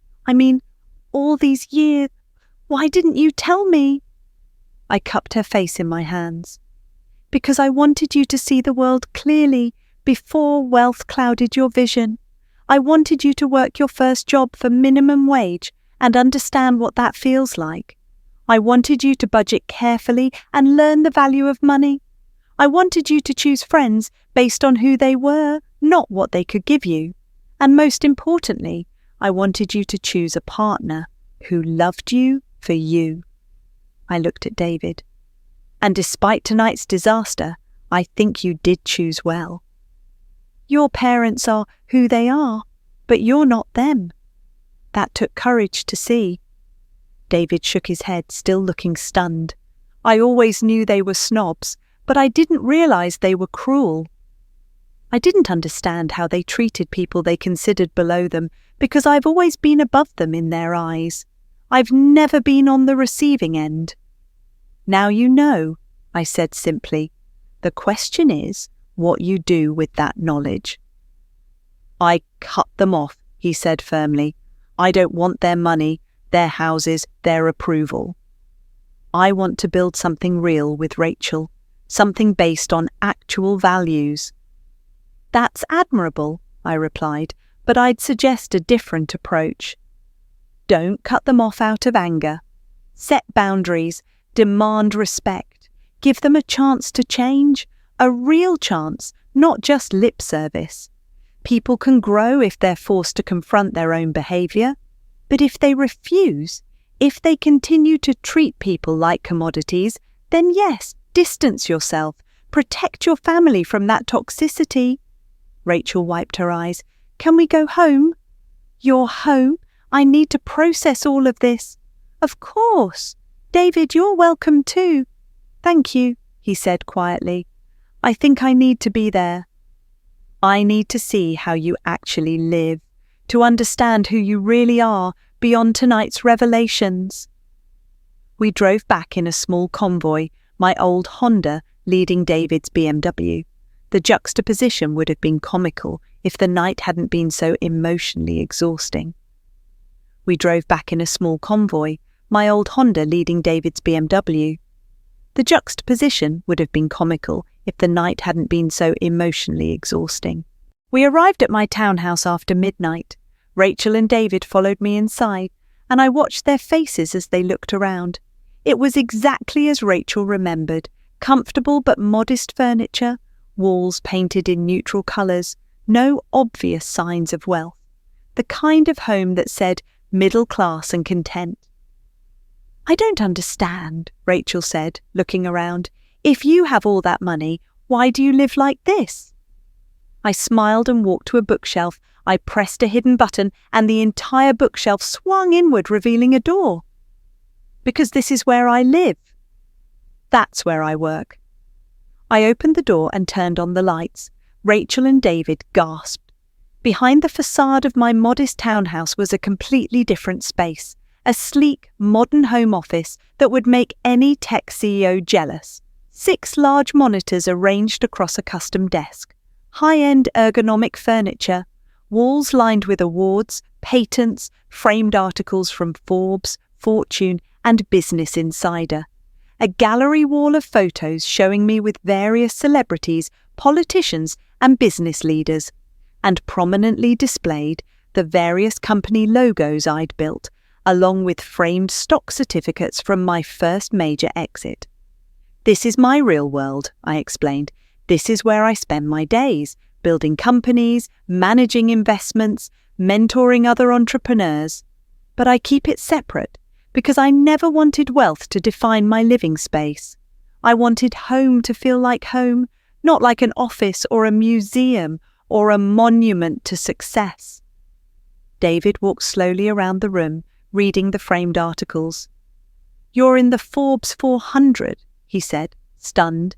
All these years. Why didn't you tell me? I cupped her face in my hands. Because I wanted you to see the world clearly before wealth clouded your vision. I wanted you to work your first job for minimum wage and understand what that feels like. I wanted you to budget carefully and learn the value of money. I wanted you to choose friends based on who they were, not what they could give you. And most importantly, I wanted you to choose a partner who loved you for you. I looked at David. And despite tonight's disaster, I think you did choose well. Your parents are who they are, but you're not them. That took courage to see. David shook his head, still looking stunned. I always knew they were snobs, but I didn't realize they were cruel. I didn't understand how they treated people they considered below them, because I've always been above them in their eyes. I've never been on the receiving end. Now you know, I said simply. The question is what you do with that knowledge. I cut them off, he said firmly. I don't want their money, their houses, their approval. I want to build something real with Rachel, something based on actual values. That's admirable, I replied, but I'd suggest a different approach. Don't cut them off out of anger. Set boundaries, demand respect, give them a chance to change, a real chance, not just lip service. People can grow if they're forced to confront their own behavior, but if they refuse, if they continue to treat people like commodities, then yes, distance yourself, protect your family from that toxicity. Rachel wiped her eyes. Can we go home? Your home? I need to process all of this. Of course. David, you're welcome too. Thank you, he said quietly. I think I need to be there. I need to see how you actually live, to understand who you really are beyond tonight's revelations. We drove back in a small convoy, my old Honda leading David's BMW. The juxtaposition would have been comical if the night hadn't been so emotionally exhausting. We drove back in a small convoy, my old Honda leading David's BMW. The juxtaposition would have been comical if the night hadn't been so emotionally exhausting. We arrived at my townhouse after midnight. Rachel and David followed me inside, and I watched their faces as they looked around. It was exactly as Rachel remembered: comfortable but modest furniture, walls painted in neutral colours, no obvious signs of wealth. The kind of home that said middle class and content. I don't understand, Rachel said, looking around. If you have all that money, why do you live like this? I smiled and walked to a bookshelf. I pressed a hidden button and the entire bookshelf swung inward, revealing a door. Because this is where I live. That's where I work. I opened the door and turned on the lights. Rachel and David gasped. Behind the facade of my modest townhouse was a completely different space, a sleek, modern home office that would make any tech CEO jealous. 6 large monitors arranged across a custom desk, high-end ergonomic furniture, walls lined with awards, patents, framed articles from Forbes, Fortune, and Business Insider. A gallery wall of photos showing me with various celebrities, politicians, and business leaders, and prominently displayed the various company logos I'd built, along with framed stock certificates from my first major exit. This is my real world, I explained. This is where I spend my days, building companies, managing investments, mentoring other entrepreneurs. But I keep it separate because I never wanted wealth to define my living space. I wanted home to feel like home, not like an office or a museum or a monument to success. David walked slowly around the room, reading the framed articles. You're in the Forbes 400, he said, stunned.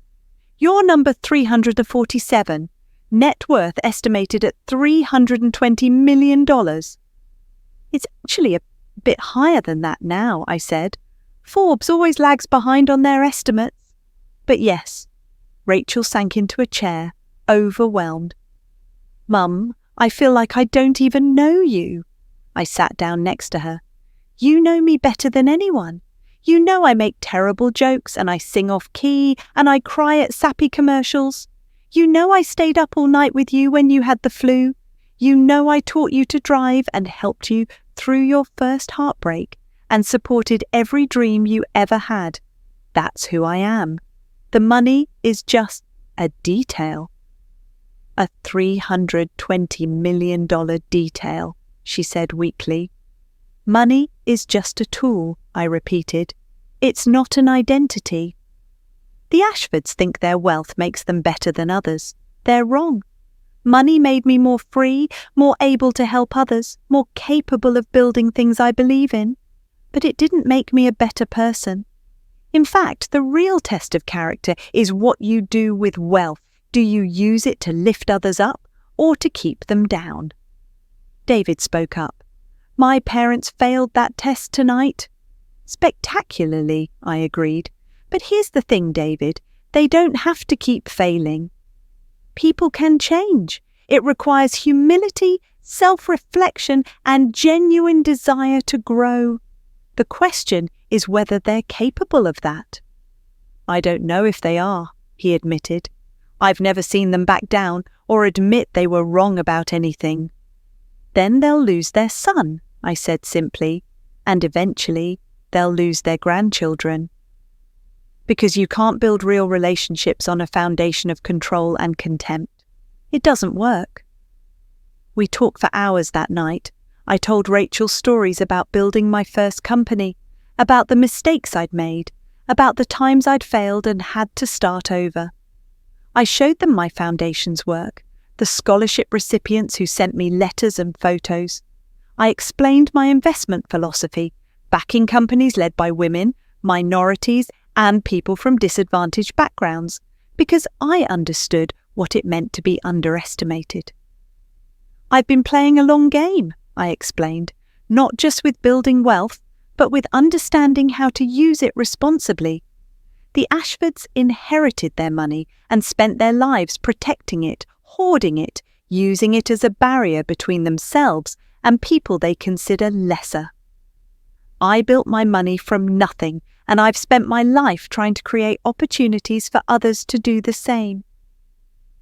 You're number 347, net worth estimated at $320 million. It's actually a bit higher than that now, I said. Forbes always lags behind on their estimates. But yes, Rachel sank into a chair, overwhelmed. Mum, I feel like I don't even know you. I sat down next to her. You know me better than anyone. You know I make terrible jokes and I sing off key and I cry at sappy commercials. You know I stayed up all night with you when you had the flu. You know I taught you to drive and helped you through your first heartbreak and supported every dream you ever had. That's who I am. The money is just a detail. A $320 million detail, she said weakly. Money is just a tool, I repeated. It's not an identity. The Ashfords think their wealth makes them better than others. They're wrong. Money made me more free, more able to help others, more capable of building things I believe in. But it didn't make me a better person. In fact, the real test of character is what you do with wealth. Do you use it to lift others up or to keep them down? David spoke up. My parents failed that test tonight. Spectacularly, I agreed. But here's the thing, David. They don't have to keep failing. People can change. It requires humility, self-reflection, and genuine desire to grow. The question is whether they're capable of that. I don't know if they are, he admitted. I've never seen them back down or admit they were wrong about anything. Then they'll lose their son, I said simply, and eventually they'll lose their grandchildren. Because you can't build real relationships on a foundation of control and contempt. It doesn't work. We talked for hours that night. I told Rachel stories about building my first company, about the mistakes I'd made, about the times I'd failed and had to start over. I showed them my foundation's work, the scholarship recipients who sent me letters and photos. I explained my investment philosophy, backing companies led by women, minorities, and people from disadvantaged backgrounds, because I understood what it meant to be underestimated. I've been playing a long game, I explained, not just with building wealth, but with understanding how to use it responsibly. The Ashfords inherited their money and spent their lives protecting it, hoarding it, using it as a barrier between themselves and people they consider lesser. I built my money from nothing, and I've spent my life trying to create opportunities for others to do the same.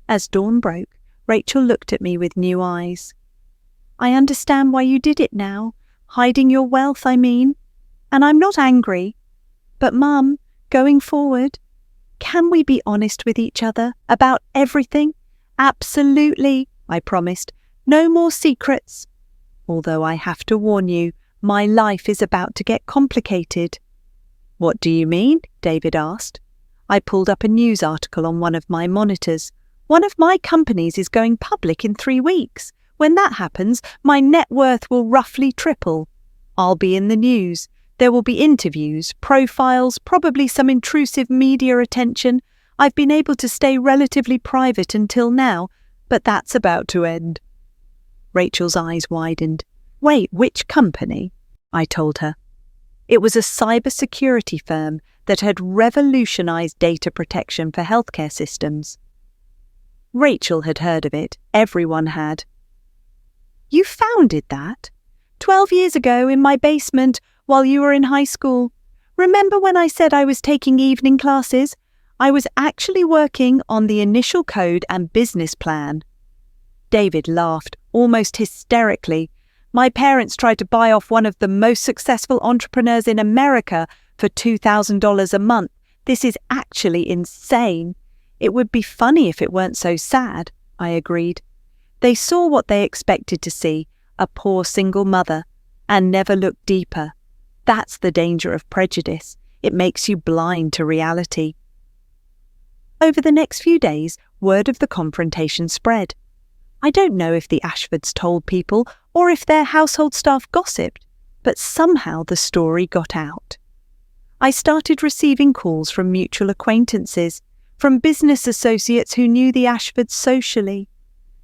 As dawn broke, Rachel looked at me with new eyes. I understand why you did it now, hiding your wealth, I mean. And I'm not angry. But Mum, going forward, can we be honest with each other about everything? Absolutely, I promised. No more secrets. Although I have to warn you, my life is about to get complicated. What do you mean? David asked. I pulled up a news article on one of my monitors. One of my companies is going public in 3 weeks. When that happens, my net worth will roughly triple. I'll be in the news. There will be interviews, profiles, probably some intrusive media attention. I've been able to stay relatively private until now, but that's about to end. Rachel's eyes widened. Wait, which company? I told her. It was a cybersecurity firm that had revolutionized data protection for healthcare systems. Rachel had heard of it. Everyone had. You founded that? 12 years ago in my basement while you were in high school. Remember when I said I was taking evening classes? I was actually working on the initial code and business plan. David laughed, almost hysterically. My parents tried to buy off one of the most successful entrepreneurs in America for $2,000 a month. This is actually insane. It would be funny if it weren't so sad, I agreed. They saw what they expected to see, a poor single mother, and never looked deeper. That's the danger of prejudice. It makes you blind to reality. Over the next few days, word of the confrontation spread. I don't know if the Ashfords told people or if their household staff gossiped, but somehow the story got out. I started receiving calls from mutual acquaintances, from business associates who knew the Ashfords socially.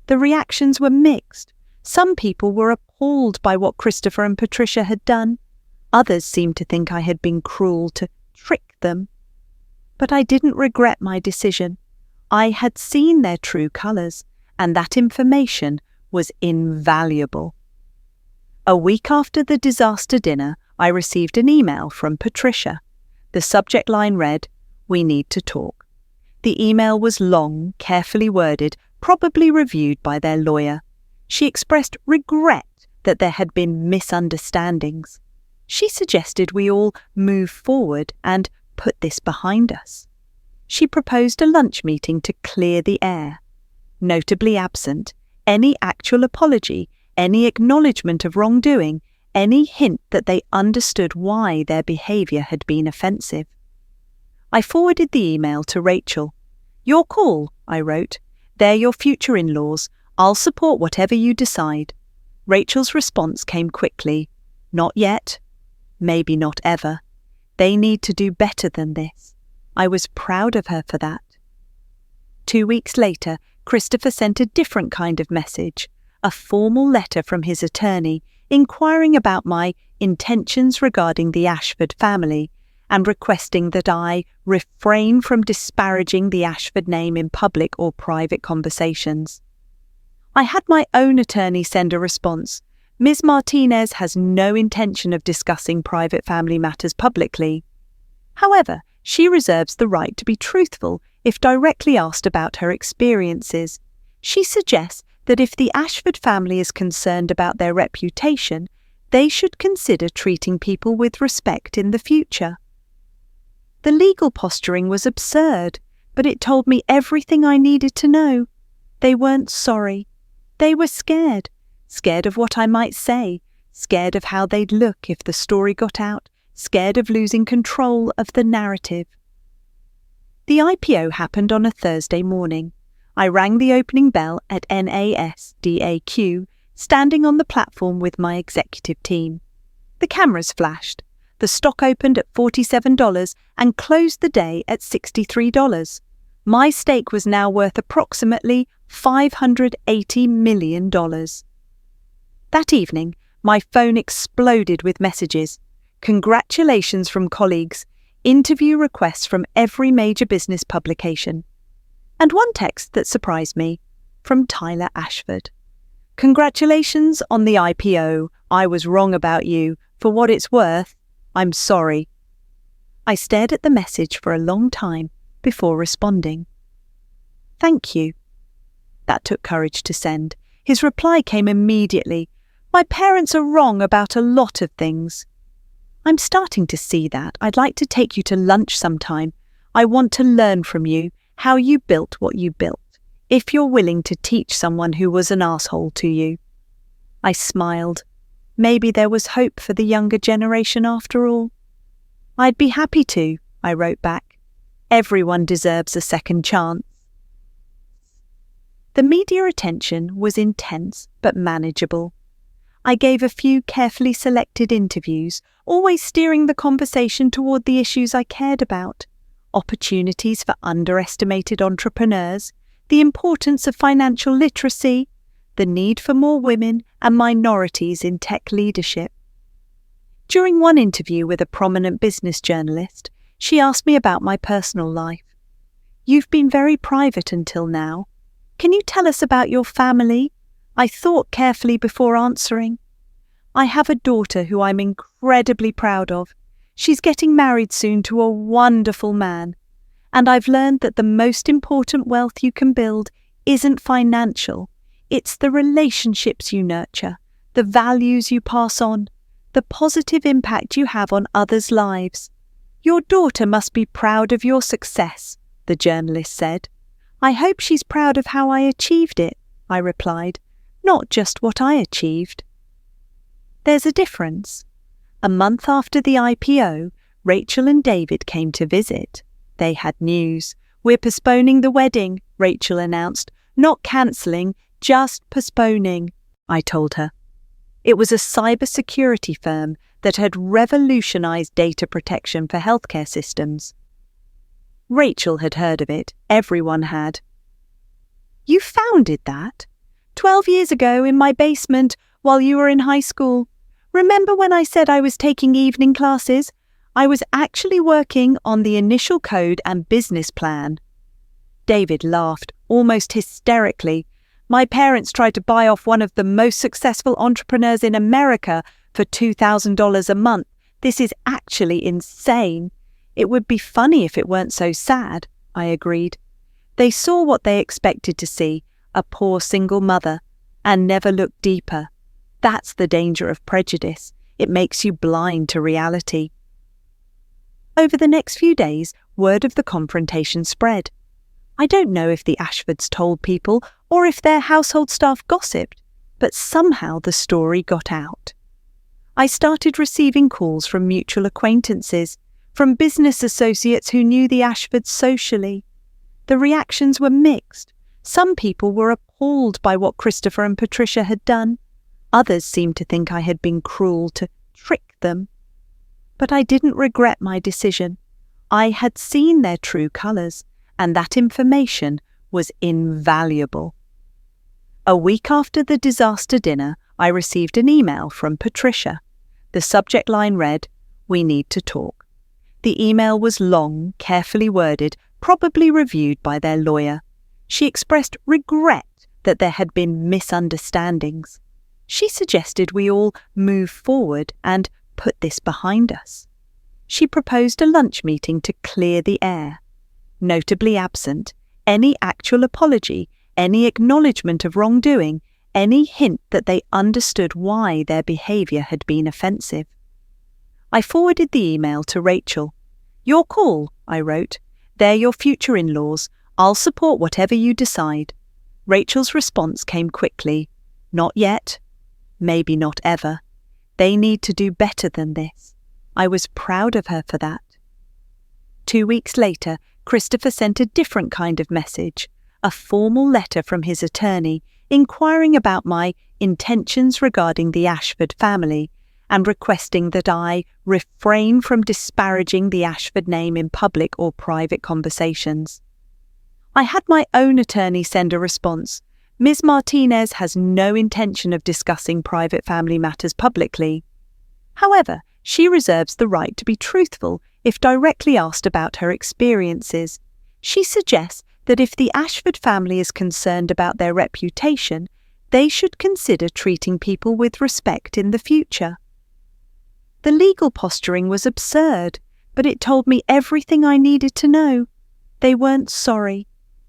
The reactions were mixed. Some people were appalled by what Christopher and Patricia had done. Others seemed to think I had been cruel to trick them. But I didn't regret my decision. I had seen their true colours, and that information was invaluable. A week after the disaster dinner, I received an email from Patricia. The subject line read, "We need to talk." The email was long, carefully worded, probably reviewed by their lawyer. She expressed regret that there had been misunderstandings. She suggested we all move forward and put this behind us. She proposed a lunch meeting to clear the air. Notably absent, any actual apology, any acknowledgement of wrongdoing, any hint that they understood why their behaviour had been offensive. I forwarded the email to Rachel. "Your call," I wrote. "They're your future in-laws. I'll support whatever you decide." Rachel's response came quickly. "Not yet. Maybe not ever. They need to do better than this." I was proud of her for that. 2 weeks later, Christopher sent a different kind of message, a formal letter from his attorney inquiring about my intentions regarding the Ashford family and requesting that I refrain from disparaging the Ashford name in public or private conversations. I had my own attorney send a response. Ms. Martinez has no intention of discussing private family matters publicly. However, she reserves the right to be truthful if directly asked about her experiences. She suggests that if the Ashford family is concerned about their reputation, they should consider treating people with respect in the future. The legal posturing was absurd, but it told me everything I needed to know. They weren't sorry. They were scared. scared of what I might say, scared of how they'd look if the story got out, scared of losing control of the narrative. The IPO happened on a Thursday morning. I rang the opening bell at NASDAQ, standing on the platform with my executive team. The cameras flashed. The stock opened at $47 and closed the day at $63. My stake was now worth approximately $580 million. That evening, my phone exploded with messages. Congratulations from colleagues, interview requests from every major business publication. And one text that surprised me, from Tyler Ashford. Congratulations on the IPO. I was wrong about you. For what it's worth, I'm sorry. I stared at the message for a long time before responding. Thank you. That took courage to send. His reply came immediately. My parents are wrong about a lot of things. I'm starting to see that. I'd like to take you to lunch sometime. I want to learn from you how you built what you built, if you're willing to teach someone who was an asshole to you. I smiled. Maybe there was hope for the younger generation after all. I'd be happy to, I wrote back. Everyone deserves a second chance. The media attention was intense but manageable. I gave a few carefully selected interviews, always steering the conversation toward the issues I cared about: opportunities for underestimated entrepreneurs, the importance of financial literacy, the need for more women and minorities in tech leadership. During one interview with a prominent business journalist, she asked me about my personal life. You've been very private until now. Can you tell us about your family? I thought carefully before answering. I have a daughter who I'm incredibly proud of. She's getting married soon to a wonderful man. And I've learned that the most important wealth you can build isn't financial. It's the relationships you nurture, the values you pass on, the positive impact you have on others' lives. Your daughter must be proud of your success, the journalist said. I hope she's proud of how I achieved it, I replied, not just what I achieved. There's a difference. A month after the IPO, Rachel and David came to visit. They had news. We're postponing the wedding, Rachel announced. Not cancelling, just postponing, I told her. It was a cybersecurity firm that had revolutionized data protection for healthcare systems. Rachel had heard of it. Everyone had. You founded that? 12 years ago in my basement while you were in high school. Remember when I said I was taking evening classes? I was actually working on the initial code and business plan. David laughed, almost hysterically. My parents tried to buy off one of the most successful entrepreneurs in America for $2,000 a month. This is actually insane. It would be funny if it weren't so sad, I agreed. They saw what they expected to see, a poor single mother, and never looked deeper. That's the danger of prejudice. It makes you blind to reality. Over the next few days, word of the confrontation spread. I don't know if the Ashfords told people or if their household staff gossiped, but somehow the story got out. I started receiving calls from mutual acquaintances, from business associates who knew the Ashfords socially. The reactions were mixed. Some people were appalled by what Christopher and Patricia had done. Others seemed to think I had been cruel to trick them. But I didn't regret my decision. I had seen their true colours, and that information was invaluable. A week after the disaster dinner, I received an email from Patricia. The subject line read, "We need to talk." The email was long, carefully worded, probably reviewed by their lawyer. She expressed regret that there had been misunderstandings. She suggested we all move forward and put this behind us. She proposed a lunch meeting to clear the air. Notably absent, any actual apology, any acknowledgement of wrongdoing, any hint that they understood why their behaviour had been offensive. I forwarded the email to Rachel. "Your call," I wrote. "They're your future in-laws. I'll support whatever you decide." Rachel's response came quickly. "Not yet. maybe not ever. They need to do better than this. I was proud of her for that. 2 weeks later, Christopher sent a different kind of message, a formal letter from his attorney inquiring about my intentions regarding the Ashford family and requesting that I refrain from disparaging the Ashford name in public or private conversations. I had my own attorney send a response. Ms. Martinez has no intention of discussing private family matters publicly. However, she reserves the right to be truthful if directly asked about her experiences. She suggests that if the Ashford family is concerned about their reputation, they should consider treating people with respect in the future. The legal posturing was absurd, but it told me everything I needed to know. They weren't sorry.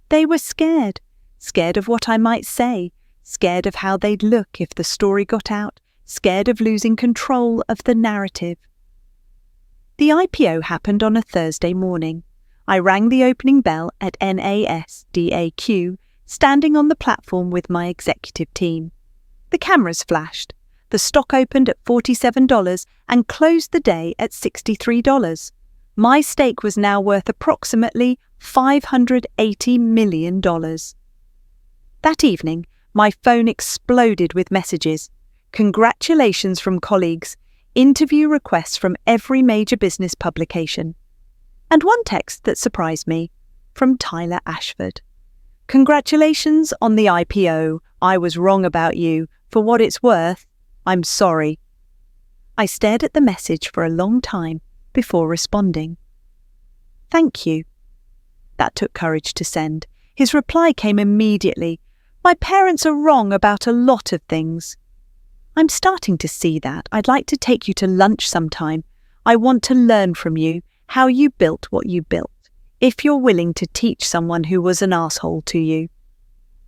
They were scared. Scared of what I might say, scared of how they'd look if the story got out, scared of losing control of the narrative. The IPO happened on a Thursday morning. I rang the opening bell at NASDAQ, standing on the platform with my executive team. The cameras flashed. The stock opened at $47 and closed the day at $63. My stake was now worth approximately $580 million. That evening, my phone exploded with messages. Congratulations from colleagues, interview requests from every major business publication. And one text that surprised me, from Tyler Ashford. Congratulations on the IPO. I was wrong about you. For what it's worth, I'm sorry. I stared at the message for a long time before responding. Thank you. That took courage to send. His reply came immediately. My parents are wrong about a lot of things. I'm starting to see that. I'd like to take you to lunch sometime. I want to learn from you how you built what you built, if you're willing to teach someone who was an asshole to you.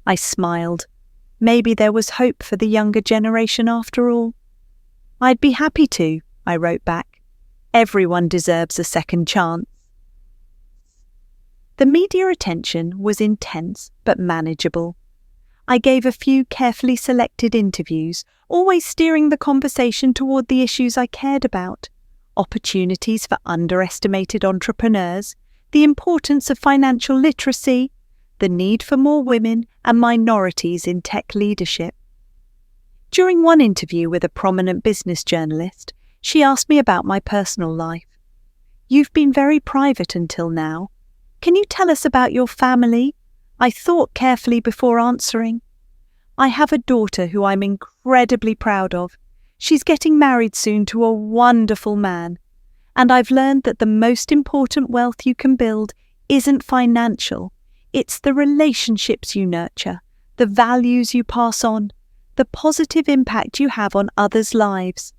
I smiled. Maybe there was hope for the younger generation after all. I'd be happy to, I wrote back. Everyone deserves a second chance. The media attention was intense but manageable. I gave a few carefully selected interviews, always steering the conversation toward the issues I cared about. Opportunities for underestimated entrepreneurs, the importance of financial literacy, the need for more women and minorities in tech leadership. During one interview with a prominent business journalist, she asked me about my personal life. You've been very private until now. Can you tell us about your family? I thought carefully before answering. I have a daughter who I'm incredibly proud of. She's getting married soon to a wonderful man. And I've learned that the most important wealth you can build isn't financial. It's the relationships you nurture, the values you pass on, the positive impact you have on others' lives.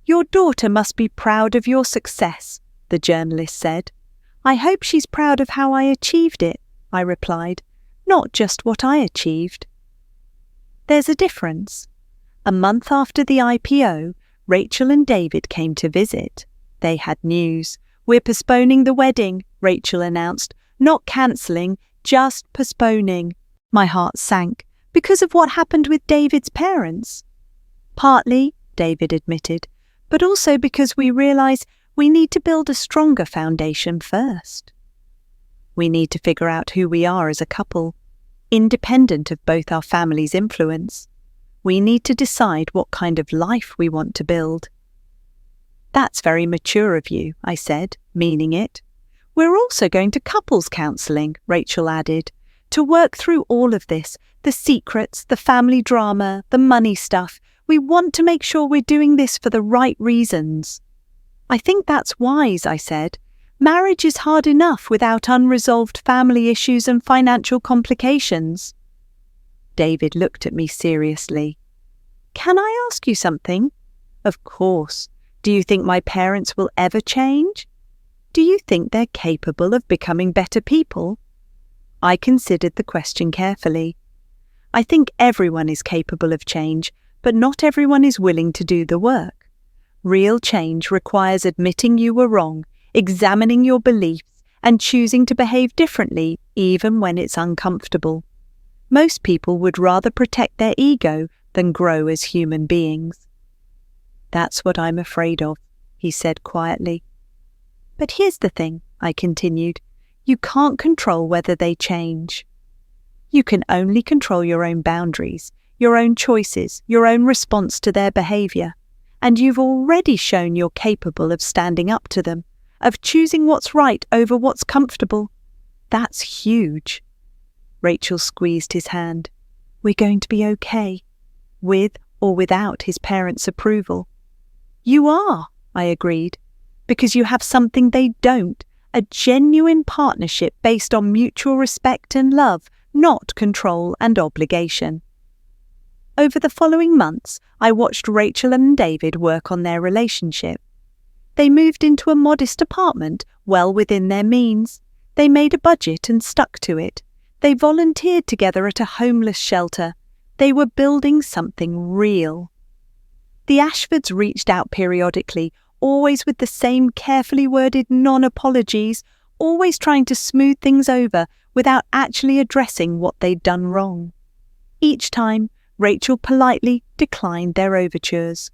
Your daughter must be proud of your success, the journalist said. I hope she's proud of how I achieved it, I replied. Not just what I achieved. There's a difference. A month after the IPO, Rachel and David came to visit. They had news. We're postponing the wedding, Rachel announced. Not cancelling, just postponing. My heart sank because of what happened with David's parents. Partly, David admitted, but also because we realize we need to build a stronger foundation first. We need to figure out who we are as a couple, independent of both our families' influence. We need to decide what kind of life we want to build. That's very mature of you, I said, meaning it. We're also going to couples counselling, Rachel added, to work through all of this, the secrets, the family drama, the money stuff. We want to make sure we're doing this for the right reasons. I think that's wise, I said. Marriage is hard enough without unresolved family issues and financial complications. David looked at me seriously. Can I ask you something? Of course. Do you think my parents will ever change? Do you think they're capable of becoming better people? I considered the question carefully. I think everyone is capable of change, but not everyone is willing to do the work. Real change requires admitting you were wrong, examining your beliefs, and choosing to behave differently, even when it's uncomfortable. Most people would rather protect their ego than grow as human beings. That's what I'm afraid of, he said quietly. But here's the thing, I continued. You can't control whether they change. You can only control your own boundaries, your own choices, your own response to their behavior. And you've already shown you're capable of standing up to them, of choosing what's right over what's comfortable. That's huge. Rachel squeezed his hand. We're going to be okay, with or without his parents' approval. You are, I agreed, because you have something they don't, a genuine partnership based on mutual respect and love, not control and obligation. Over the following months, I watched Rachel and David work on their relationship. They moved into a modest apartment, well within their means. They made a budget and stuck to it. They volunteered together at a homeless shelter. They were building something real. The Ashfords reached out periodically, always with the same carefully worded non-apologies, always trying to smooth things over without actually addressing what they'd done wrong. Each time, Rachel politely declined their overtures.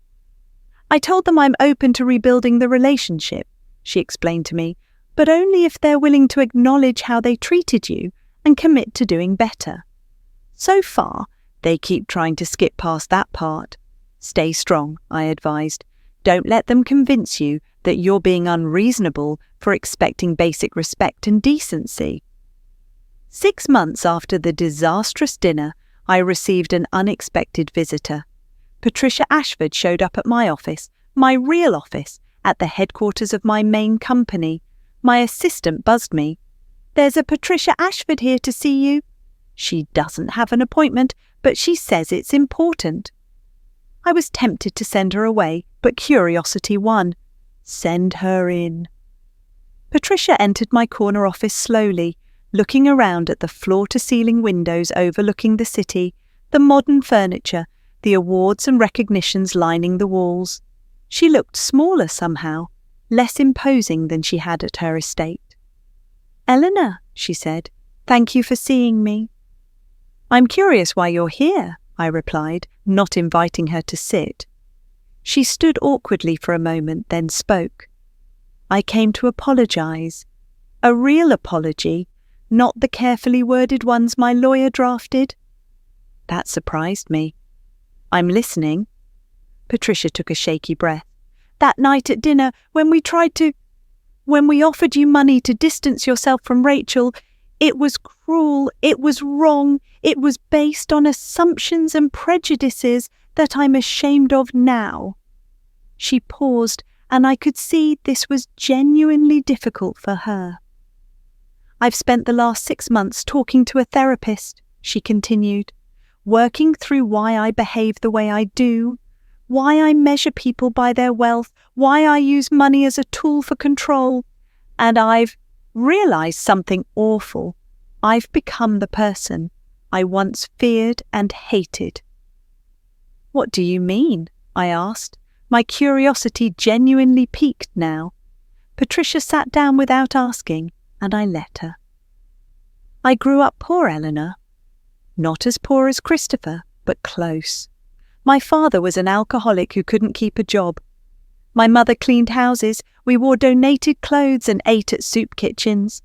I told them I'm open to rebuilding the relationship, she explained to me, but only if they're willing to acknowledge how they treated you and commit to doing better. So far, they keep trying to skip past that part. Stay strong, I advised. Don't let them convince you that you're being unreasonable for expecting basic respect and decency. 6 months after the disastrous dinner, I received an unexpected visitor. Patricia Ashford showed up at my office, my real office, at the headquarters of my main company. My assistant buzzed me. There's a Patricia Ashford here to see you. She doesn't have an appointment, but she says it's important. I was tempted to send her away, but curiosity won. Send her in. Patricia entered my corner office slowly, looking around at the floor-to-ceiling windows overlooking the city, the modern furniture, the awards and recognitions lining the walls. She looked smaller somehow, less imposing than she had at her estate. Eleanor, she said, thank you for seeing me. I'm curious why you're here, I replied, not inviting her to sit. She stood awkwardly for a moment, then spoke. I came to apologize. A real apology, not the carefully worded ones my lawyer drafted. That surprised me. I'm listening. Patricia took a shaky breath. That night at dinner, when we offered you money to distance yourself from Rachel, it was cruel, it was wrong, it was based on assumptions and prejudices that I'm ashamed of now. She paused, and I could see this was genuinely difficult for her. I've spent the last 6 months talking to a therapist, she continued, working through why I behave the way I do, why I measure people by their wealth, why I use money as a tool for control, and I've realized something awful. I've become the person I once feared and hated. What do you mean? I asked, my curiosity genuinely piqued now. Patricia sat down without asking, and I let her. I grew up poor, Eleanor. Not as poor as Christopher, but close. My father was an alcoholic who couldn't keep a job. My mother cleaned houses, we wore donated clothes and ate at soup kitchens.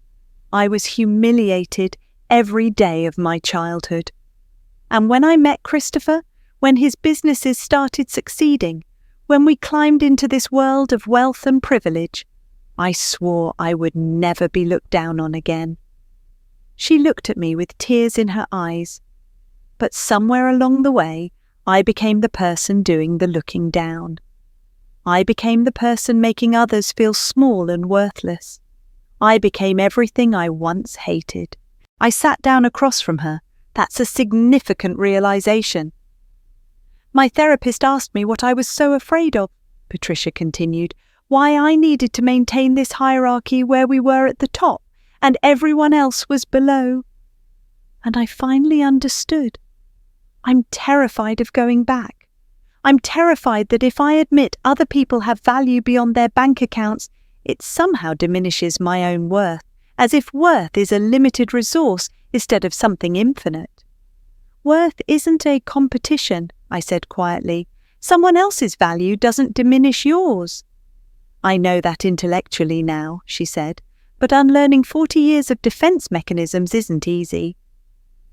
I was humiliated every day of my childhood. And when I met Christopher, when his businesses started succeeding, when we climbed into this world of wealth and privilege, I swore I would never be looked down on again. She looked at me with tears in her eyes. But somewhere along the way, I became the person doing the looking down. I became the person making others feel small and worthless. I became everything I once hated. I sat down across from her. That's a significant realization. My therapist asked me what I was so afraid of, Patricia continued, why I needed to maintain this hierarchy where we were at the top and everyone else was below. And I finally understood. I'm terrified of going back. I'm terrified that if I admit other people have value beyond their bank accounts, it somehow diminishes my own worth, as if worth is a limited resource instead of something infinite. Worth isn't a competition, I said quietly. Someone else's value doesn't diminish yours. I know that intellectually now, she said, but unlearning 40 years of defense mechanisms isn't easy.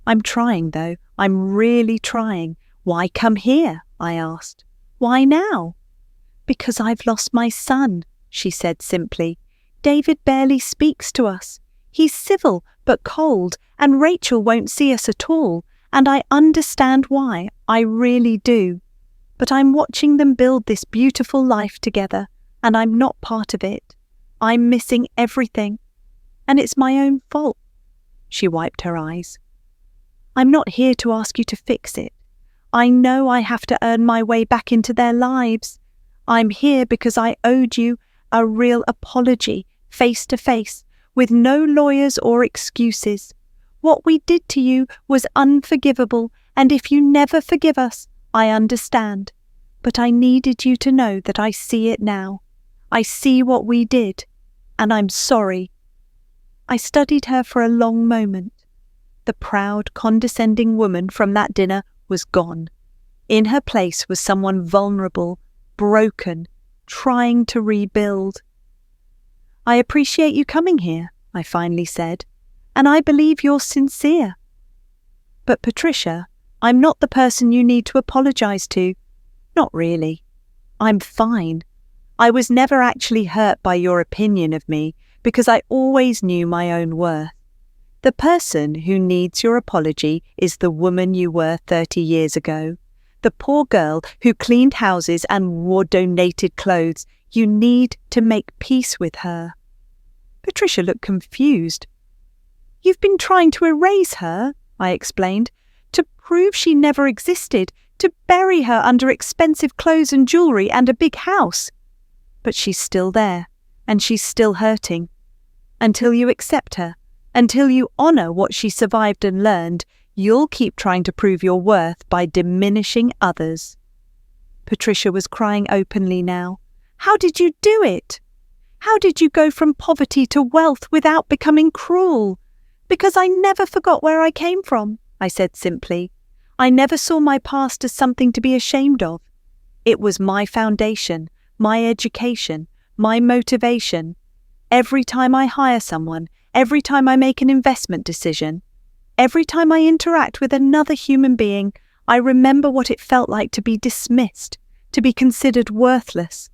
I'm trying, though. I'm really trying. Why come here? I asked. Why now? Because I've lost my son, she said simply. David barely speaks to us. He's civil but cold, and Rachel won't see us at all, and I understand why, I really do. But I'm watching them build this beautiful life together, and I'm not part of it. I'm missing everything, and it's my own fault. She wiped her eyes. I'm not here to ask you to fix it. I know I have to earn my way back into their lives. I'm here because I owed you a real apology, face to face, with no lawyers or excuses. What we did to you was unforgivable, and if you never forgive us, I understand. But I needed you to know that I see it now. I see what we did, and I'm sorry. I studied her for a long moment. The proud, condescending woman from that dinner was gone. In her place was someone vulnerable, broken, trying to rebuild. I appreciate you coming here, I finally said, and I believe you're sincere. But Patricia, I'm not the person you need to apologize to. Not really. I'm fine. I was never actually hurt by your opinion of me because I always knew my own worth. The person who needs your apology is the woman you were 30 years ago. The poor girl who cleaned houses and wore donated clothes. You need to make peace with her. Patricia looked confused. You've been trying to erase her, I explained, to prove she never existed, to bury her under expensive clothes and jewellery and a big house. But she's still there, and she's still hurting. Until you accept her, until you honour what she survived and learned, you'll keep trying to prove your worth by diminishing others. Patricia was crying openly now. How did you do it? How did you go from poverty to wealth without becoming cruel? Because I never forgot where I came from, I said simply. I never saw my past as something to be ashamed of. It was my foundation, my education, my motivation. Every time I hire someone, every time I make an investment decision, every time I interact with another human being, I remember what it felt like to be dismissed, to be considered worthless,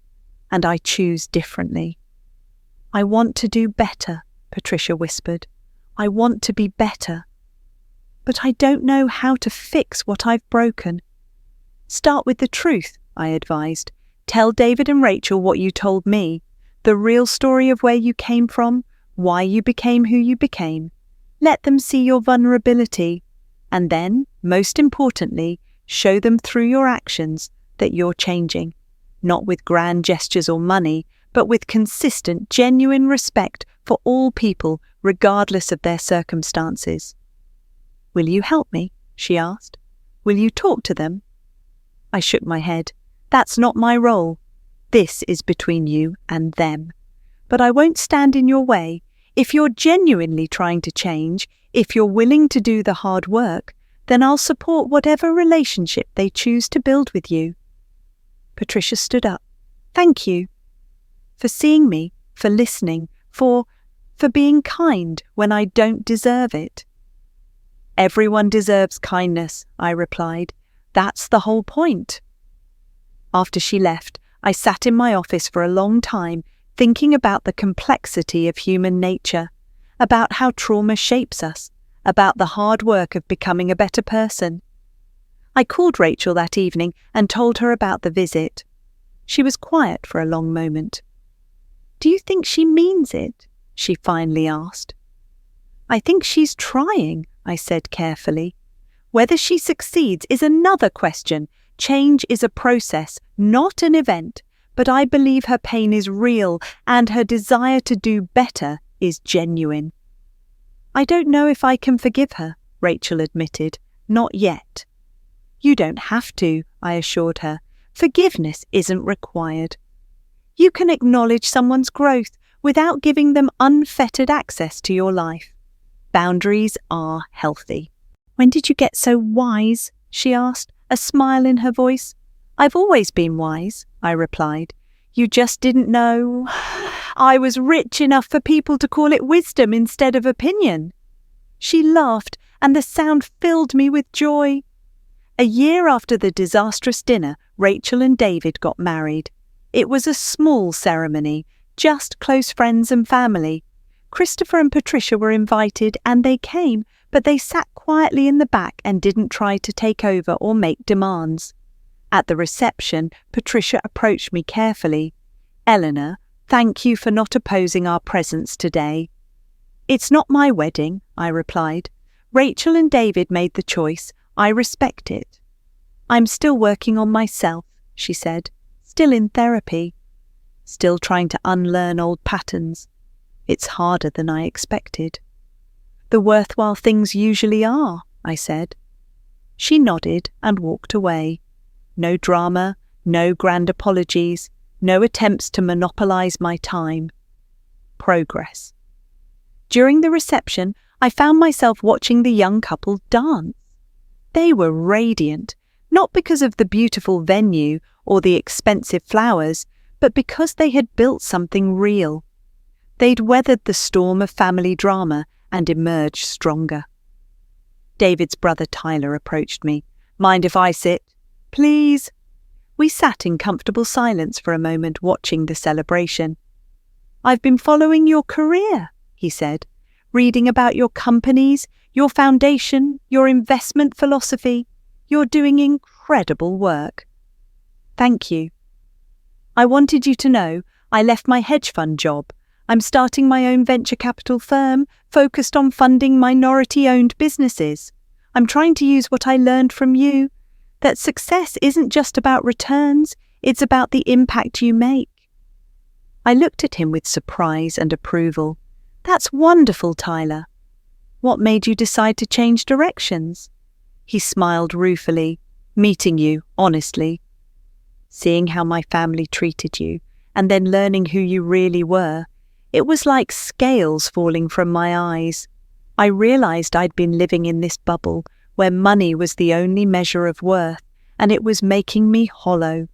and I choose differently. I want to do better, Patricia whispered. I want to be better. But I don't know how to fix what I've broken. Start with the truth, I advised. Tell David and Rachel what you told me, the real story of where you came from, why you became who you became. Let them see your vulnerability, and then, most importantly, show them through your actions that you're changing, not with grand gestures or money, but with consistent, genuine respect for all people, regardless of their circumstances. Will you help me? She asked. Will you talk to them? I shook my head. That's not my role. This is between you and them. But I won't stand in your way. If you're genuinely trying to change, if you're willing to do the hard work, then I'll support whatever relationship they choose to build with you. Patricia stood up. Thank you. For seeing me, for listening, for being kind when I don't deserve it. Everyone deserves kindness, I replied. That's the whole point. After she left, I sat in my office for a long time, thinking about the complexity of human nature, about how trauma shapes us, about the hard work of becoming a better person. I called Rachel that evening and told her about the visit. She was quiet for a long moment. Do you think she means it? She finally asked. I think she's trying, I said carefully. Whether she succeeds is another question. Change is a process, not an event, but I believe her pain is real and her desire to do better is genuine. I don't know if I can forgive her, Rachel admitted. Not yet. You don't have to, I assured her. Forgiveness isn't required. You can acknowledge someone's growth without giving them unfettered access to your life. Boundaries are healthy. When did you get so wise? She asked, a smile in her voice. "I've always been wise," I replied. "You just didn't know I was rich enough for people to call it wisdom instead of opinion." She laughed, and the sound filled me with joy. A year after the disastrous dinner, Rachel and David got married. It was a small ceremony, just close friends and family. Christopher and Patricia were invited, and they came, but they sat quietly in the back and didn't try to take over or make demands. At the reception, Patricia approached me carefully. "Eleanor, thank you for not opposing our presence today." "It's not my wedding," I replied. "Rachel and David made the choice. I respect it." "I'm still working on myself," she said. "Still in therapy. Still trying to unlearn old patterns. It's harder than I expected." "The worthwhile things usually are," I said. She nodded and walked away. No drama, no grand apologies, no attempts to monopolize my time. Progress. During the reception, I found myself watching the young couple dance. They were radiant, not because of the beautiful venue or the expensive flowers, but because they had built something real. They'd weathered the storm of family drama and emerged stronger. David's brother Tyler approached me. "Mind if I sit?" "Please." We sat in comfortable silence for a moment, watching the celebration. "I've been following your career," he said, "reading about your companies, your foundation, your investment philosophy. You're doing incredible work." "Thank you." "I wanted you to know I left my hedge fund job. I'm starting my own venture capital firm focused on funding minority-owned businesses. I'm trying to use what I learned from you, that success isn't just about returns, it's about the impact you make." I looked at him with surprise and approval. "That's wonderful, Tyler. What made you decide to change directions?" He smiled ruefully. "Meeting you, honestly. Seeing how my family treated you, and then learning who you really were, it was like scales falling from my eyes. I realized I'd been living in this bubble where money was the only measure of worth, and it was making me hollow.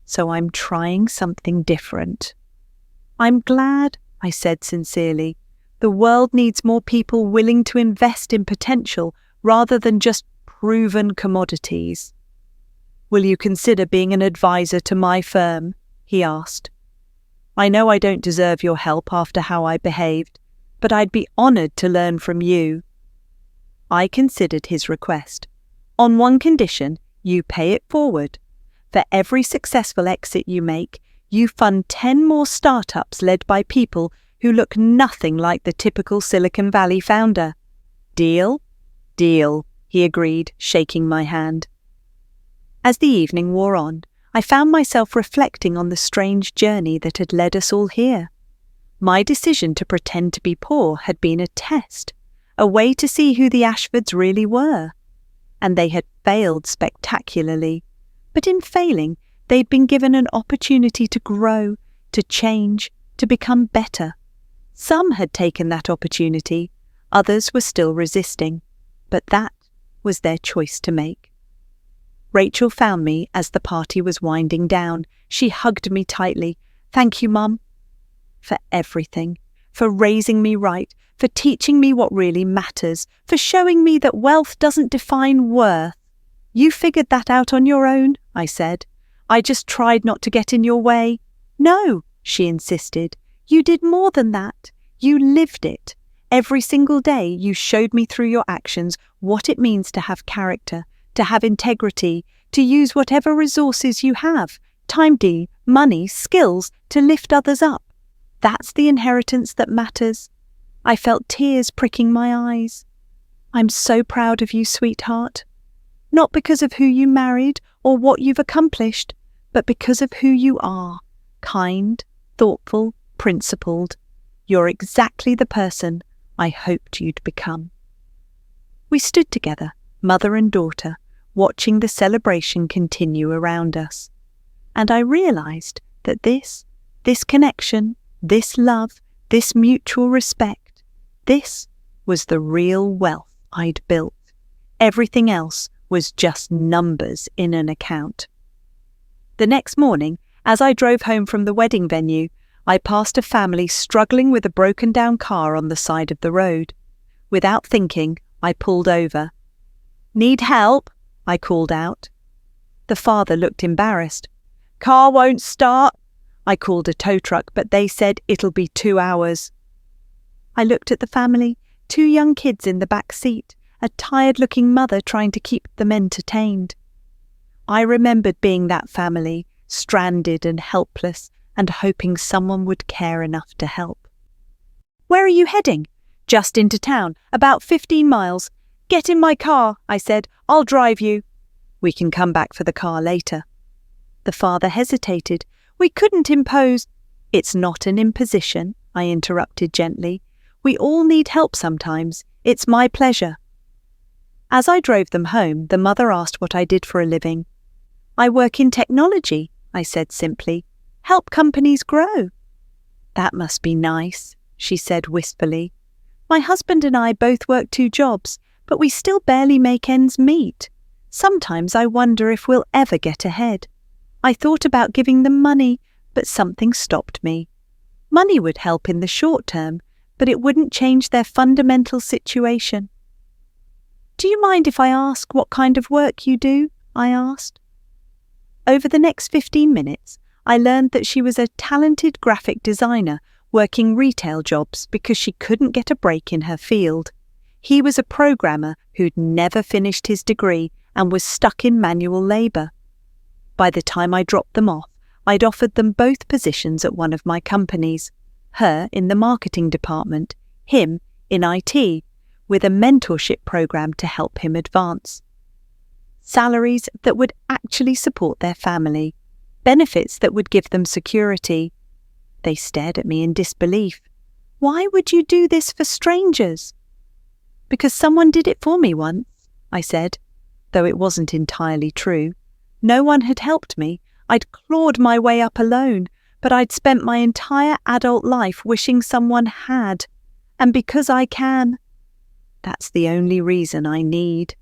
So I'm trying something different." "I'm glad," I said sincerely. "The world needs more people willing to invest in potential rather than just proven commodities." "Will you consider being an advisor to my firm?" he asked. "I know I don't deserve your help after how I behaved, but I'd be honored to learn from you." I considered his request. "On one condition, you pay it forward. For every successful exit you make, you fund 10 more startups led by people who look nothing like the typical Silicon Valley founder." "Deal?" "Deal," he agreed, shaking my hand. As the evening wore on, I found myself reflecting on the strange journey that had led us all here. My decision to pretend to be poor had been a test, a way to see who the Ashfords really were. And they had failed spectacularly. But in failing, they'd been given an opportunity to grow, to change, to become better. Some had taken that opportunity, others were still resisting. But that was their choice to make. Rachel found me as the party was winding down. She hugged me tightly. "Thank you, Mum." "For everything. For raising me right. For teaching me what really matters. For showing me that wealth doesn't define worth." "You figured that out on your own," I said. "I just tried not to get in your way." "No," she insisted. "You did more than that. You lived it. Every single day you showed me through your actions what it means to have character, to have integrity, to use whatever resources you have, time, money, skills, to lift others up. That's the inheritance that matters." I felt tears pricking my eyes. "I'm so proud of you, sweetheart. Not because of who you married or what you've accomplished, but because of who you are. Kind, thoughtful, principled. You're exactly the person I hoped you'd become." We stood together, mother and daughter, watching the celebration continue around us. And I realized that this connection, this love, this mutual respect, this was the real wealth I'd built. Everything else was just numbers in an account. The next morning, as I drove home from the wedding venue, I passed a family struggling with a broken-down car on the side of the road. Without thinking, I pulled over. "Need help?" I called out. The father looked embarrassed. "Car won't start." I called a tow truck, but they said it'll be 2 hours. I looked at the family, 2 young kids in the back seat, a tired-looking mother trying to keep them entertained. I remembered being that family, stranded and helpless, and hoping someone would care enough to help. "Where are you heading?" "Just into town, about 15 miles. "Get in my car," I said. "I'll drive you." "We can come back for the car later." The father hesitated. "We couldn't impose—" "It's not an imposition," I interrupted gently. "We all need help sometimes. It's my pleasure." As I drove them home, the mother asked what I did for a living. "I work in technology," I said simply. "Help companies grow." "That must be nice," she said wistfully. "My husband and I both work 2 jobs, but we still barely make ends meet. Sometimes I wonder if we'll ever get ahead." I thought about giving them money, but something stopped me. Money would help in the short term, but it wouldn't change their fundamental situation. "Do you mind if I ask what kind of work you do?" I asked. Over the next 15 minutes, I learned that she was a talented graphic designer working retail jobs because she couldn't get a break in her field. He was a programmer who'd never finished his degree and was stuck in manual labour. By the time I dropped them off, I'd offered them both positions at one of my companies, her in the marketing department, him in IT, with a mentorship program to help him advance. Salaries that would actually support their family, benefits that would give them security. They stared at me in disbelief. "Why would you do this for strangers?" "Because someone did it for me once," I said, though it wasn't entirely true. No one had helped me. I'd clawed my way up alone, but I'd spent my entire adult life wishing someone had. And because I can, that's the only reason I need.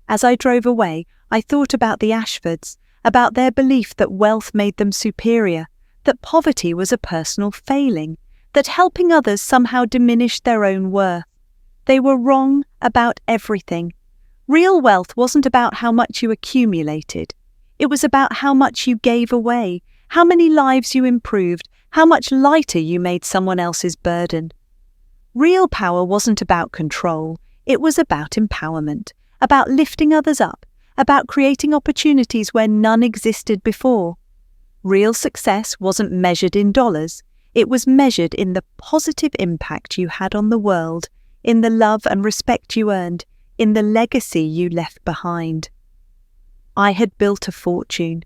As I drove away, I thought about the Ashfords, about their belief that wealth made them superior, that poverty was a personal failing, that helping others somehow diminished their own worth. They were wrong about everything. Real wealth wasn't about how much you accumulated. It was about how much you gave away, how many lives you improved, how much lighter you made someone else's burden. Real power wasn't about control. It was about empowerment, about lifting others up, about creating opportunities where none existed before. Real success wasn't measured in dollars. It was measured in the positive impact you had on the world, in the love and respect you earned, in the legacy you left behind. I had built a fortune,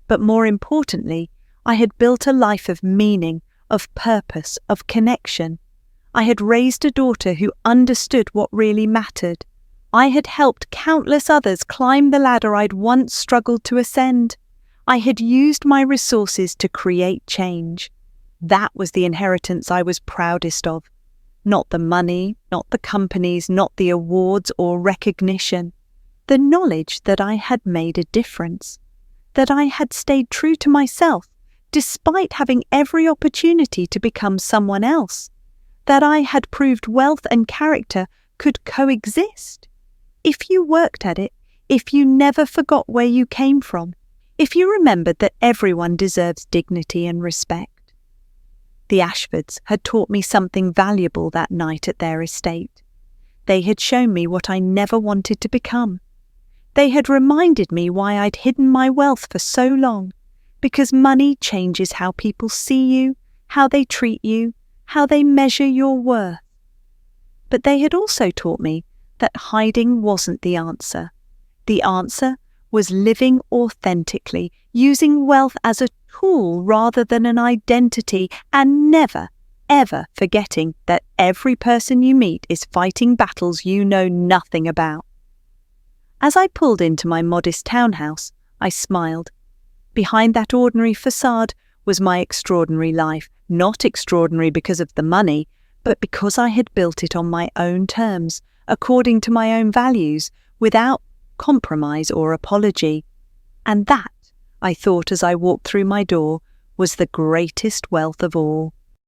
but more importantly, I had built a life of meaning, of purpose, of connection. I had raised a daughter who understood what really mattered. I had helped countless others climb the ladder I'd once struggled to ascend. I had used my resources to create change. That was the inheritance I was proudest of. Not the money, not the companies, not the awards or recognition. The knowledge that I had made a difference. That I had stayed true to myself, despite having every opportunity to become someone else. That I had proved wealth and character could coexist. If you worked at it, if you never forgot where you came from, if you remembered that everyone deserves dignity and respect. The Ashfords had taught me something valuable that night at their estate. They had shown me what I never wanted to become. They had reminded me why I'd hidden my wealth for so long, because money changes how people see you, how they treat you, how they measure your worth. But they had also taught me that hiding wasn't the answer. The answer was living authentically, using wealth as a tool rather than an identity, and never, ever forgetting that every person you meet is fighting battles you know nothing about. As I pulled into my modest townhouse, I smiled. Behind that ordinary facade was my extraordinary life, not extraordinary because of the money, but because I had built it on my own terms, according to my own values, without compromise or apology. And that, I thought as I walked through my door, was the greatest wealth of all.